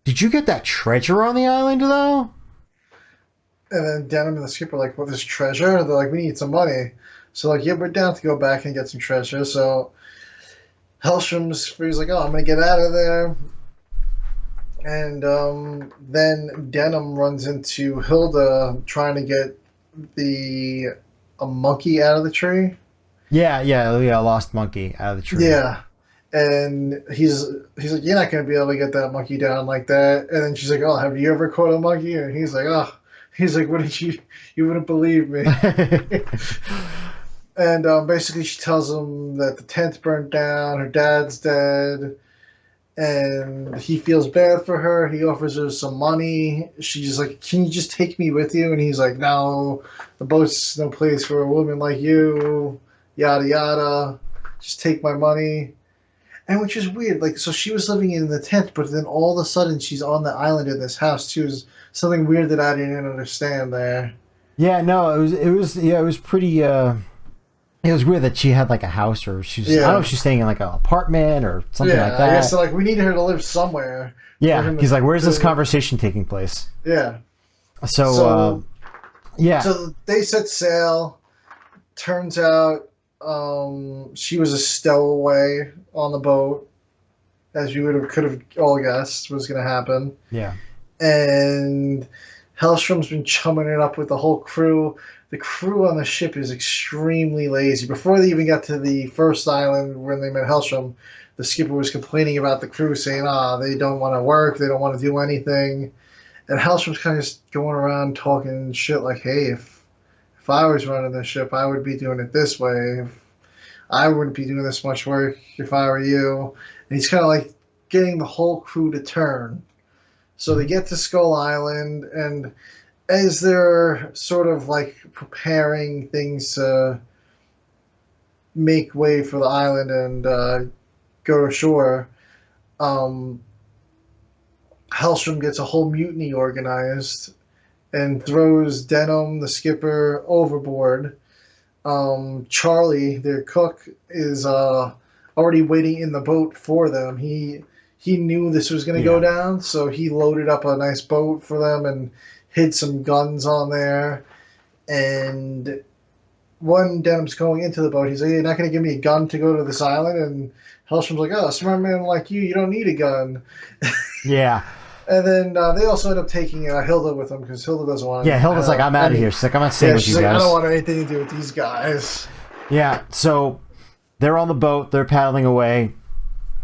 did you get that treasure on the island though? And then Denim and the Skipper are like, well, there's treasure? They're like, we need some money. So like, yeah, we're down to go back and get some treasure. So he's like, oh, I'm going to get out of there. And then Denim runs into Hilda trying to get a monkey out of the tree. Yeah, lost monkey out of the tree. Yeah. And he's like, you're not gonna be able to get that monkey down like that. And then she's like, oh, have you ever caught a monkey? And he's like, oh, he's like, what did you wouldn't believe me. And basically, she tells him that the tent burnt down, her dad's dead, and he feels bad for her. He offers her some money. She's like, can you just take me with you? And he's like, no, the boat's no place for a woman like you, yada yada. Just take my money. And which is weird, like, so she was living in the tent, but then all of a sudden she's on the island in this house too. Is something weird that I didn't understand there. Yeah, no, it was pretty. It was weird that she had like a house, or she's I don't know if she's staying in like an apartment or something like that. I guess so, like we need her to live somewhere. Yeah, he's like, where's this conversation taking place? Yeah. So So they set sail. Turns out she was a stowaway on the boat, as you could have all guessed was going to happen. Yeah. And Hellstrom's been chumming it up with the whole crew. The crew on the ship is extremely lazy. Before they even got to the first island when they met Hellstrom, the skipper was complaining about the crew, saying, they don't want to work, they don't want to do anything. And Hellstrom's kind of just going around talking shit like, hey, if I was running the ship, I would be doing it this way. I wouldn't be doing this much work if I were you. And he's kind of like getting the whole crew to turn. So they get to Skull Island, and as they're sort of like preparing things to make way for the island and go ashore, Hellstrom gets a whole mutiny organized and throws Denim, the skipper, overboard. Charlie, their cook, is already waiting in the boat for them. He knew this was going to go down, so he loaded up a nice boat for them and hid some guns on there. And when Denim's going into the boat, he's like, you're not going to give me a gun to go to this island? And Hellstrom's like, oh, smart man like you don't need a gun. Yeah. And then they also end up taking Hilda with them because Hilda doesn't want to. Yeah, Hilda's like, I'm out of here. She's like, I'm not staying with you guys. I don't want anything to do with these guys. Yeah, so they're on the boat. They're paddling away.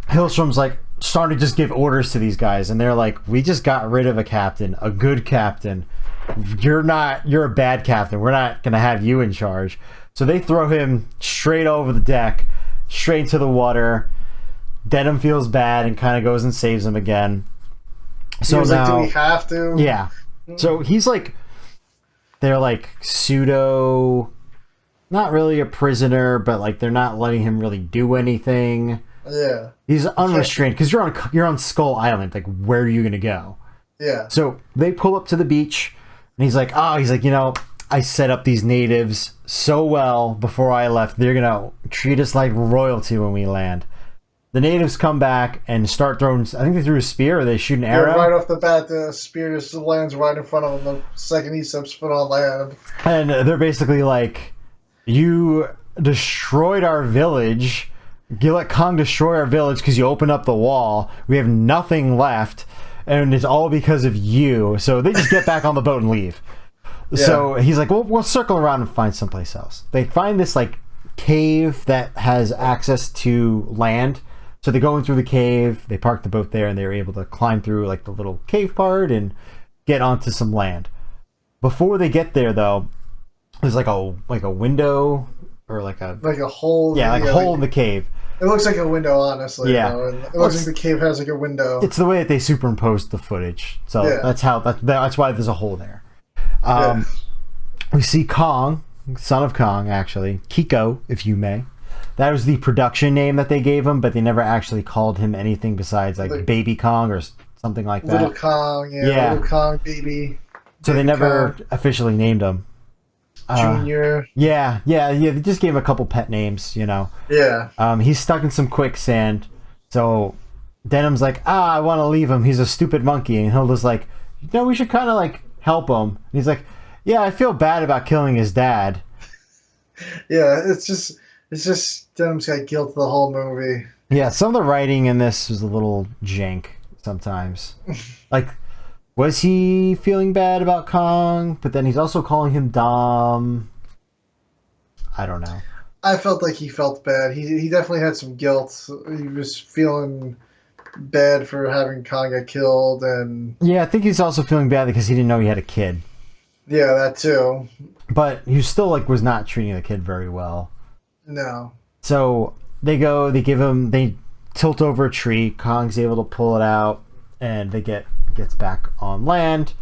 Hellstrom's like starting to just give orders to these guys. And they're like, we just got rid of a captain, a good captain. You're a bad captain. We're not going to have you in charge. So they throw him straight over the deck, straight into the water. Denim feels bad and kind of goes and saves him again. So he now, like, do we have to? Yeah. So he's like, they're like pseudo, not really a prisoner, but like they're not letting him really do anything. Yeah. He's unrestrained because you're on Skull Island. Like, where are you gonna go? Yeah. So they pull up to the beach, and he's like, I set up these natives so well before I left. They're gonna treat us like royalty when we land. The natives come back and start throwing. I think they threw a spear, or they shoot an arrow. Yeah, right off the bat, the spear just lands right in front of him. The second he steps foot on land, and they're basically like, "You destroyed our village. You let Kong destroy our village because you opened up the wall. We have nothing left, and it's all because of you." So they just get back on the boat and leave. Yeah. So he's like, "We'll circle around and find someplace else." They find this like cave that has access to land. So they go in through the cave, they park the boat there, and they're able to climb through like the little cave part and get onto some land. Before they get there, though, there's like a window or like a hole. Yeah, like a hole in the cave. It looks like a window, honestly. Yeah, it looks like the cave has like a window. It's the way that they superimposed the footage, so that's why there's a hole there. We see Kong, son of Kong, actually Kiko, if you may. That was the production name that they gave him, but they never actually called him anything besides like Baby Kong or something like that. Little Kong, Little Kong Baby. So they never officially named him. Junior. Yeah. They just gave him a couple pet names, Yeah. He's stuck in some quicksand, so Denim's like, I want to leave him. He's a stupid monkey, and Hilda's like, we should kind of like help him. And he's like, yeah, I feel bad about killing his dad. Yeah, it's just Denim's got guilt the whole movie. Yeah, some of the writing in this was a little jank sometimes. Like, was he feeling bad about Kong? But then he's also calling him Dom. I don't know. I felt like he felt bad. He definitely had some guilt. He was feeling bad for having Kong get killed, and Yeah, I think he's also feeling bad because he didn't know he had a kid. yeah, that too. But he still like was not treating the kid very well. No. So they tilt over a tree. Kong's able to pull it out, and gets back on land.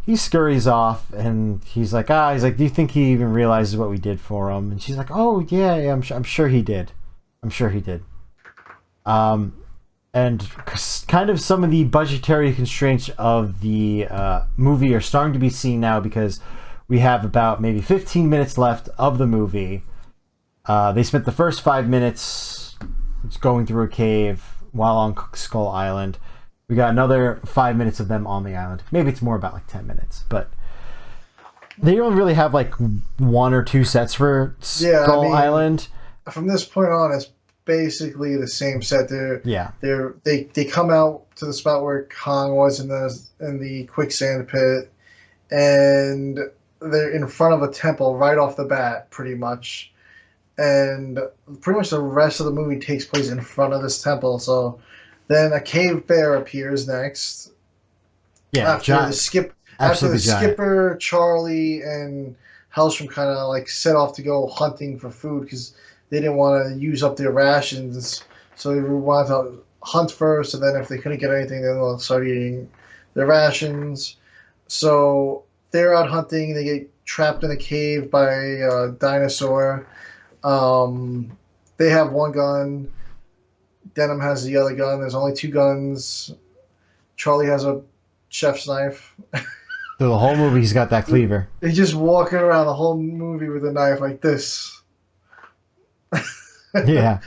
He scurries off, and he's like, do you think he even realizes what we did for him? And she's like, oh yeah, I'm sure he did. I'm sure he did. And kind of some of the budgetary constraints of the movie are starting to be seen now because we have about maybe 15 minutes left of the movie. They spent the first 5 minutes going through a cave while on Skull Island. We got another 5 minutes of them on the island. Maybe it's more about like 10 minutes, but they don't really have like 1 or 2 sets for Skull Island. From this point on, it's basically the same set. They come out to the spot where Kong was in the quicksand pit, and they're in front of a temple right off the bat, pretty much. And pretty much the rest of the movie takes place in front of this temple. So then a cave bear appears next. Yeah, after the skipper, Charlie, and Hellstrom kind of like set off to go hunting for food because they didn't want to use up their rations. So they wanted to hunt first, and then if they couldn't get anything, then they'll start eating their rations. So they're out hunting. They get trapped in a cave by a dinosaur. They have one gun. Denim has the other gun. There's only 2 guns. Charlie has a chef's knife. So the whole movie, he's got that cleaver. He's just walking around the whole movie with a knife like this. Yeah.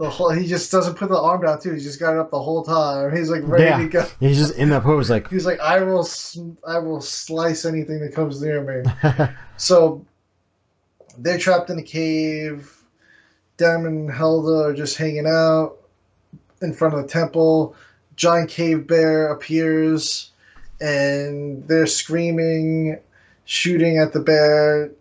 He just doesn't put the arm down too. He's just got it up the whole time. He's like ready to go. He's just in that pose, like he's like, I will slice anything that comes near me. So they're trapped in a cave. Denim and Helda are just hanging out in front of the temple. Giant cave bear appears, and they're screaming, shooting at the bear.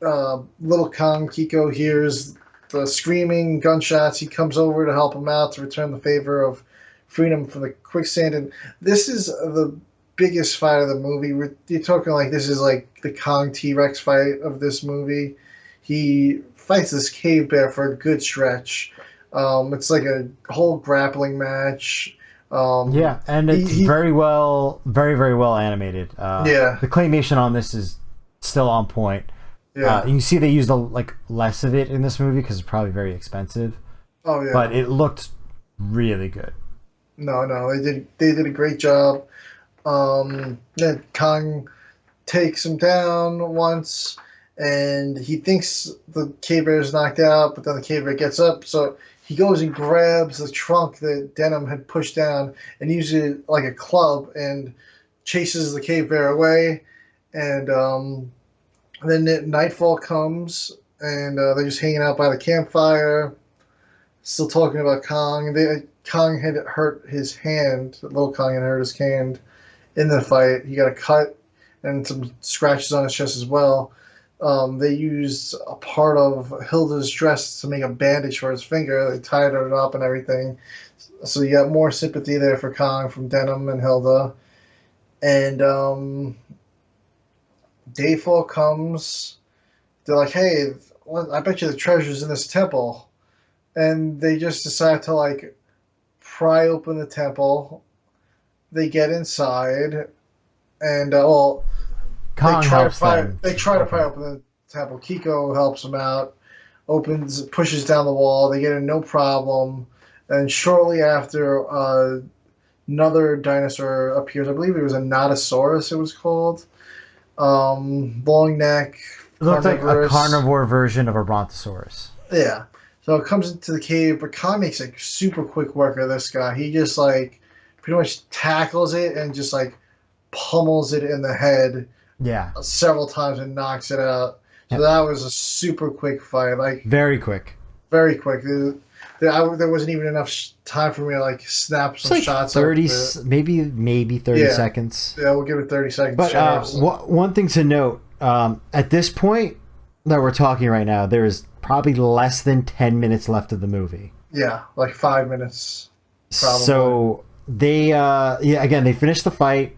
Little Kong Kiko hears the screaming gunshots. He comes over to help him out to return the favor of freedom from the quicksand. And this is the biggest fight of the movie. You're talking like this is like the Kong T-Rex fight of this movie. He fights this cave bear for a good stretch. It's like a whole grappling match. And it's very very well animated. The claymation on this is still on point. Yeah, you can see they used less of it in this movie because it's probably very expensive. Oh yeah, but it looked really good. No, they did a great job. Kong takes him down once, and he thinks the cave bear is knocked out, but then the cave bear gets up, so he goes and grabs the trunk that Denim had pushed down and uses it like a club and chases the cave bear away. And then nightfall comes, and they're just hanging out by the campfire, still talking about Kong. Kong had hurt his hand. Little Kong had hurt his hand in the fight. He got a cut and some scratches on his chest as well. They used a part of Hilda's dress to make a bandage for his finger. They tied it up and everything. So you got more sympathy there for Kong from Denim and Hilda. And Dayfall comes. They're like, hey, I bet you the treasure's in this temple. And they just decide to pry open the temple. They get inside. And, Kong helps them. They try to pry open the temple. Kiko helps them out, pushes down the wall. They get in no problem. And shortly after, another dinosaur appears. I believe it was a Nodosaurus, it was called. Long neck. It looked like a carnivore version of a Brontosaurus. Yeah. So it comes into the cave, but Kong makes super quick work of this guy. He just pretty much tackles it and just pummels it in the head. Yeah. Several times and knocks it out. So that was a super quick fight. Very quick. Very quick. There wasn't even enough time for me to snap some shots. 30, maybe 30 seconds. Yeah, we'll give it 30 seconds. But one thing to note, at this point, that we're talking right now, there is probably less than 10 minutes left of the movie. Yeah, like 5 minutes. Probably. So they, again, they finish the fight.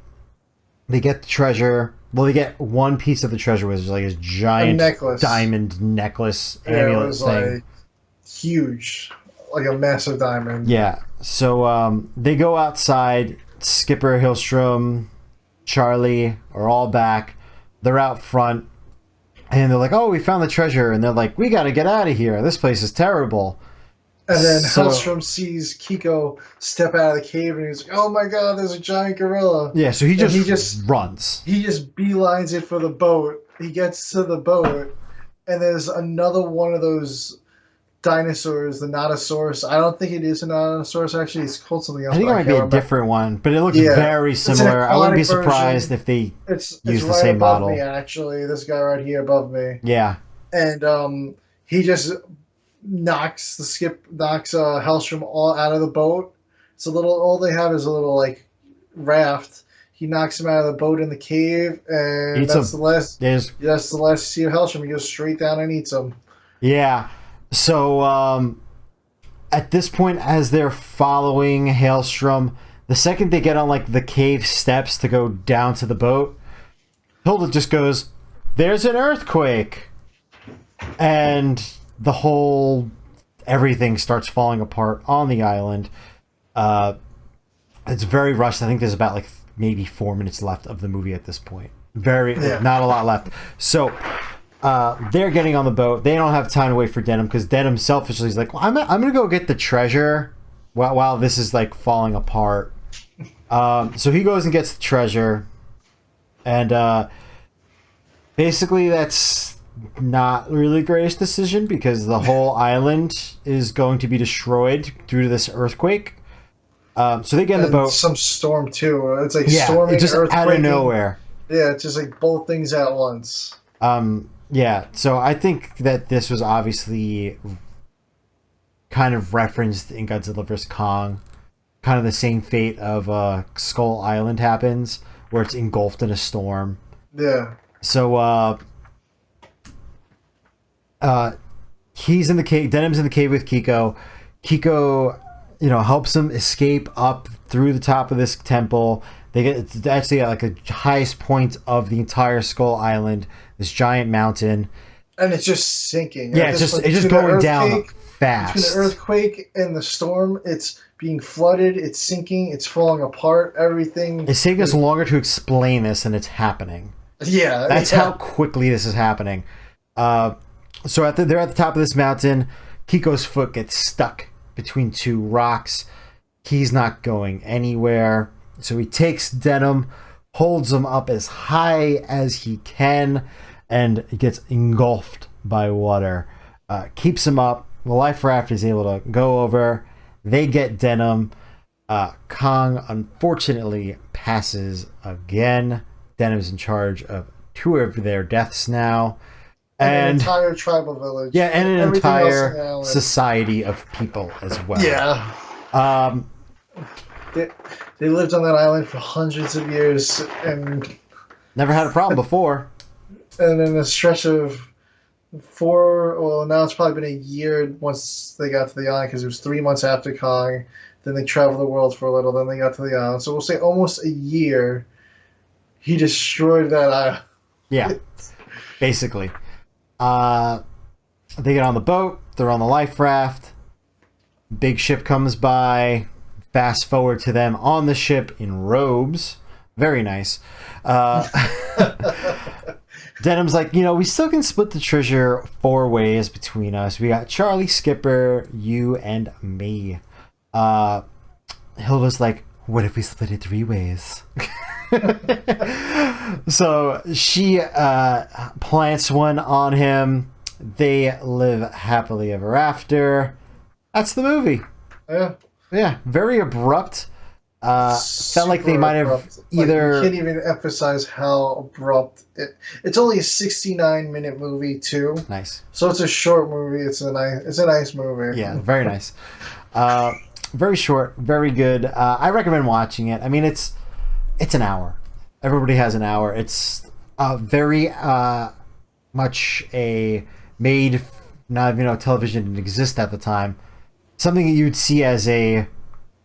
They get the treasure. Well, they get one piece of the treasure, which is like this giant diamond necklace amulet thing. Like huge, like a massive diamond. Yeah. So they go outside. Skipper, Hillstrom, Charlie are all back. They're out front. And they're like, oh, we found the treasure. And they're like, we got to get out of here. This place is terrible. And then Hellstrom sees Kiko step out of the cave, and he's like, "Oh my God, there's a giant gorilla!" Yeah, so he just runs. He just beelines it for the boat. He gets to the boat, and there's another one of those dinosaurs, the Notosaurus. I don't think it is a Notosaurus. Actually, it's called something else. I think it might be a different one, but it looks very similar. I wouldn't be surprised if they use the same model. Me, actually, this guy right here above me. Yeah, and he just knocks Hellstrom all out of the boat. It's a little. All they have is a little like raft. He knocks him out of the boat in the cave, and that's the last you see of Hellstrom. He goes straight down and eats him. Yeah. So at this point, as they're following Hailstrom, the second they get on like the cave steps to go down to the boat, Hilda just goes, "There's an earthquake," and the whole everything starts falling apart on the island. It's very rushed. I think there's about like maybe 4 minutes left of the movie at this point. Not a lot left. So they're getting on the boat. They don't have time to wait for Denim because Denim selfishly is like, well, I'm gonna go get the treasure while this is like falling apart. So he goes and gets the treasure, and basically that's not really the greatest decision because the whole island is going to be destroyed due to this earthquake. So they get in the boat. Some storm too. It's like storming, just out of nowhere. Yeah, it's just like both things at once. Yeah, so I think that this was obviously kind of referenced in Godzilla vs. Kong. Kind of the same fate of Skull Island happens, where it's engulfed in a storm. Yeah. So he's in the cave. Denim's in the cave with Kiko. Kiko, helps him escape up through the top of this temple. It's actually at like the highest point of the entire Skull Island, this giant mountain, and it's just sinking. Yeah, it's just going down fast. Between the earthquake and the storm, it's being flooded. It's sinking. It's falling apart. Everything. It's taking us longer to explain this, and it's happening. Yeah, that's how quickly this is happening. So they're at the top of this mountain. Kiko's foot gets stuck between two rocks. He's not going anywhere. So he takes Denim, holds him up as high as he can, and gets engulfed by water. Keeps him up. The life raft is able to go over. They get Denim. Kong, unfortunately, passes again. Denim's in charge of 2 of their deaths now. And an entire tribal village. Yeah, and an entire society of people as well. Yeah. They lived on that island for hundreds of years and never had a problem before. And in a stretch of now it's probably been a year once they got to the island because it was 3 months after Kong. Then they traveled the world for a little. Then they got to the island. So we'll say almost a year. He destroyed that island. Yeah, basically. They get on the boat. They're on the life raft. Big ship comes by. Fast forward to them on the ship in robes. Very nice. Denim's like, we still can split the treasure 4 ways between us. We got Charlie, Skipper, you, and me. Hilda's like, what if we split it 3 ways? So she plants one on him. They live happily ever after. That's the movie. Yeah, very abrupt. Felt like they might have either... You can't even emphasize how abrupt it's only a 69-minute movie too. Nice. So it's a short movie. It's a nice movie. Yeah, very nice. Very short, very good. I recommend watching it. I mean, it's an hour. Everybody has an hour. It's very much a made, not even television didn't exist at the time, something that you'd see as a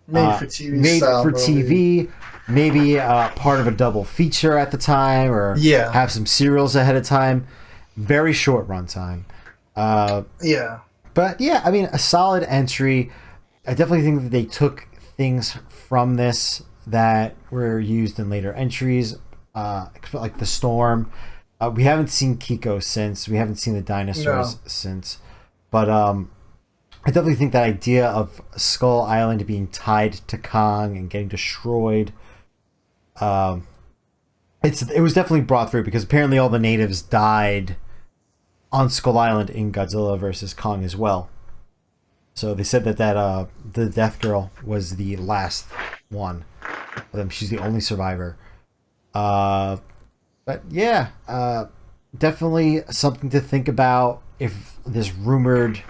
Made for TV made style for movie. TV, maybe part of a double feature at the time, or Yeah. have some serials ahead of time. Very short runtime. Yeah. But yeah, I mean, a solid entry. I definitely think that they took things from this that were used in later entries, like the storm. We haven't seen Kiko since. We haven't seen the dinosaurs since. But I definitely think that idea of Skull Island being tied to Kong and getting destroyed, it was definitely brought through because apparently all the natives died on Skull Island in Godzilla versus Kong as well. So they said that the Death Girl was the last one of them. She's the only survivor. But yeah, definitely something to think about. If this rumored,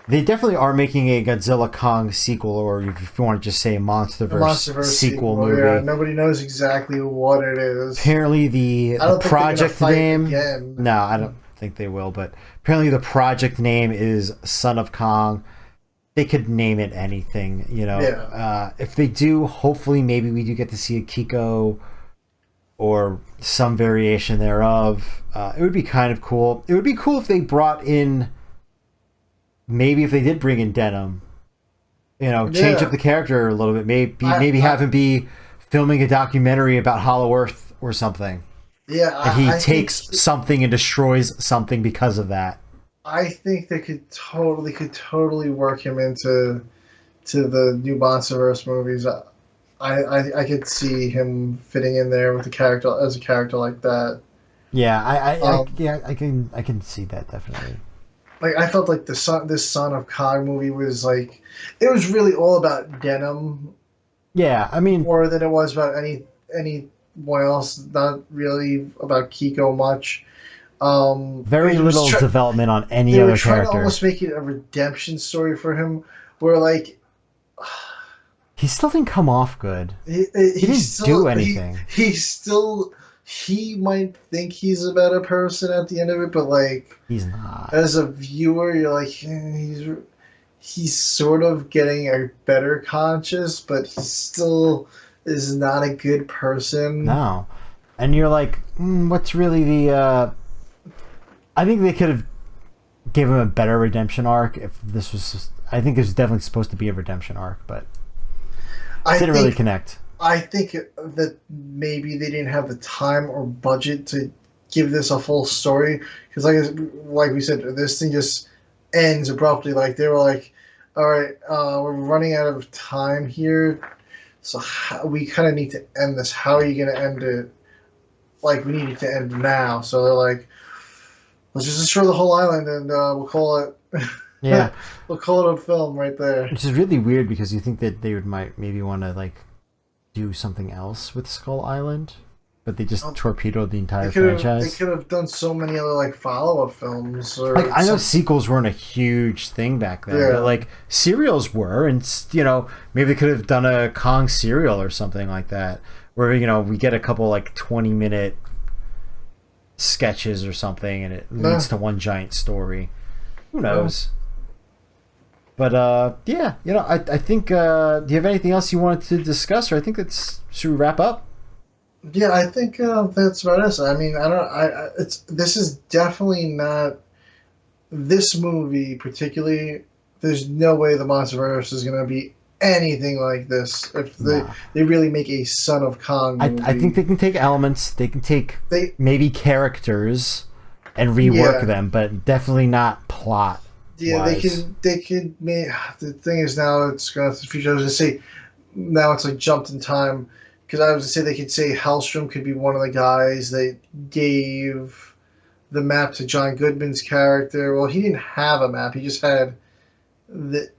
they definitely are making a Godzilla Kong sequel, or if you want to just say a MonsterVerse sequel movie. Yeah, nobody knows exactly what it is. Apparently, the project name. Again. No, I don't think they will. But apparently, the project name is Son of Kong. They could name it anything, Yeah. If they do, hopefully, maybe we do get to see a Kiko or some variation thereof. It would be kind of cool. It would be cool if they brought in, maybe if they did bring in Denim, change up the character a little bit. Maybe have him be filming a documentary about Hollow Earth or something. Yeah, and he takes something and destroys something because of that. I think they could totally work him into the new MonsterVerse movies. I could see him fitting in there with a character like that. Yeah, I can see that definitely. Like I felt like this Son of Kong movie was like, it was really all about Denim. Yeah, I mean, more than it was about anyone else. Not really about Kiko much. Very little development on any other character. They were trying to almost make it a redemption story for him, where like he still didn't come off good. He didn't do anything. He might think he's a better person at the end of it, but like he's not. As a viewer, you're like, he's sort of getting a better conscience, but he still is not a good person. No, and you're like, what's really the? I think they could have given him a better redemption arc if this was just, I think it was definitely supposed to be a redemption arc, but it didn't really connect. I think that maybe they didn't have the time or budget to give this a full story, because like we said, this thing just ends abruptly. Like they were like, all right, we're running out of time here, so we kind of need to end this. How are you going to end it? Like, we need it to end now. So they're like, let's just destroy the whole island and we'll call it. Yeah, we'll call it a film right there. Which is really weird because you think that they might maybe want to like do something else with Skull Island, but they just torpedoed the entire franchise. They could have done so many other like follow-up films. Or like I know sequels weren't a huge thing back then, but like serials were, and maybe they could have done a Kong serial or something like that, where we get a couple like 20-minute sketches or something, and it leads to one giant story. Who knows? But yeah, I think. Do you have anything else you wanted to discuss, or I think should we wrap up? Yeah, I think that's about it. I mean, this is definitely not this movie particularly. There's no way the MonsterVerse is going to be anything like this if they really make a Son of Kong movie. I think they can take elements. They can take maybe characters and rework them, but definitely not plot. Yeah, they could make. The thing is, now it's going to the future. I was going to say, now it's like jumped in time, because I was going to say they could say Hellstrom could be one of the guys that gave the map to John Goodman's character. Well, he didn't have a map. He just had the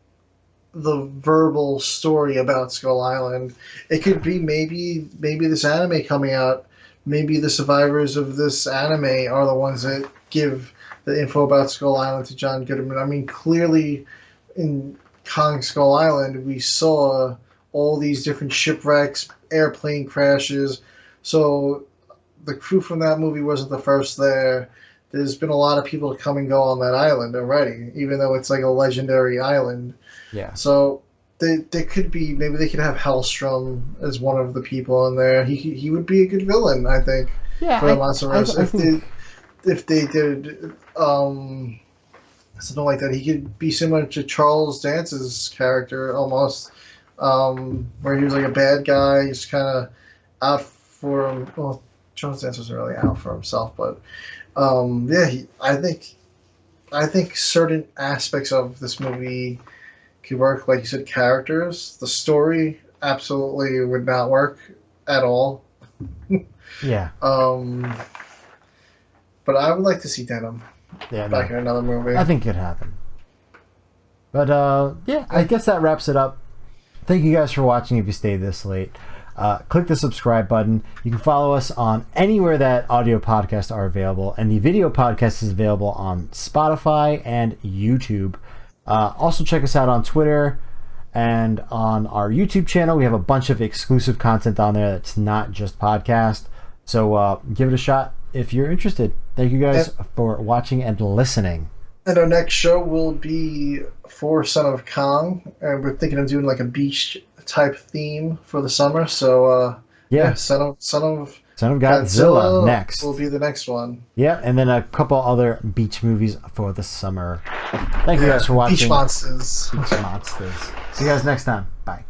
verbal story about Skull Island. It could be maybe this anime coming out. Maybe the survivors of this anime are the ones that give the info about Skull Island to John Goodman. I mean, clearly in Kong Skull Island, we saw all these different shipwrecks, airplane crashes. So the crew from that movie wasn't the first there. there's been a lot of people come and go on that island already, even though it's like a legendary island. Yeah. So they could be, maybe they could have Hellstrom as one of the people in there. He would be a good villain, I think. Yeah, for MultiVersus. If they did something like that, he could be similar to Charles Dance's character almost, where he was like a bad guy. He's kind of out for, well, Charles Dance wasn't really out for himself, but I think certain aspects of this movie could work. Like you said, characters. The story absolutely would not work at all. Yeah. But I would like to see Denim back in another movie. I think it could happen. But I guess that wraps it up. Thank you guys for watching if you stayed this late. Click the subscribe button. You can follow us on anywhere that audio podcasts are available, and the video podcast is available on Spotify and YouTube. Also check us out on Twitter and on our YouTube channel. We have a bunch of exclusive content on there that's not just podcast. So give it a shot if you're interested. Thank you guys for watching and listening. And our next show will be for Son of Kong, and we're thinking of doing like a beach type theme for the summer. So Son of Godzilla next will be the next one. Yeah, and then a couple other beach movies for the summer. Thank you guys for watching. Beach monsters. See you guys next time. Bye.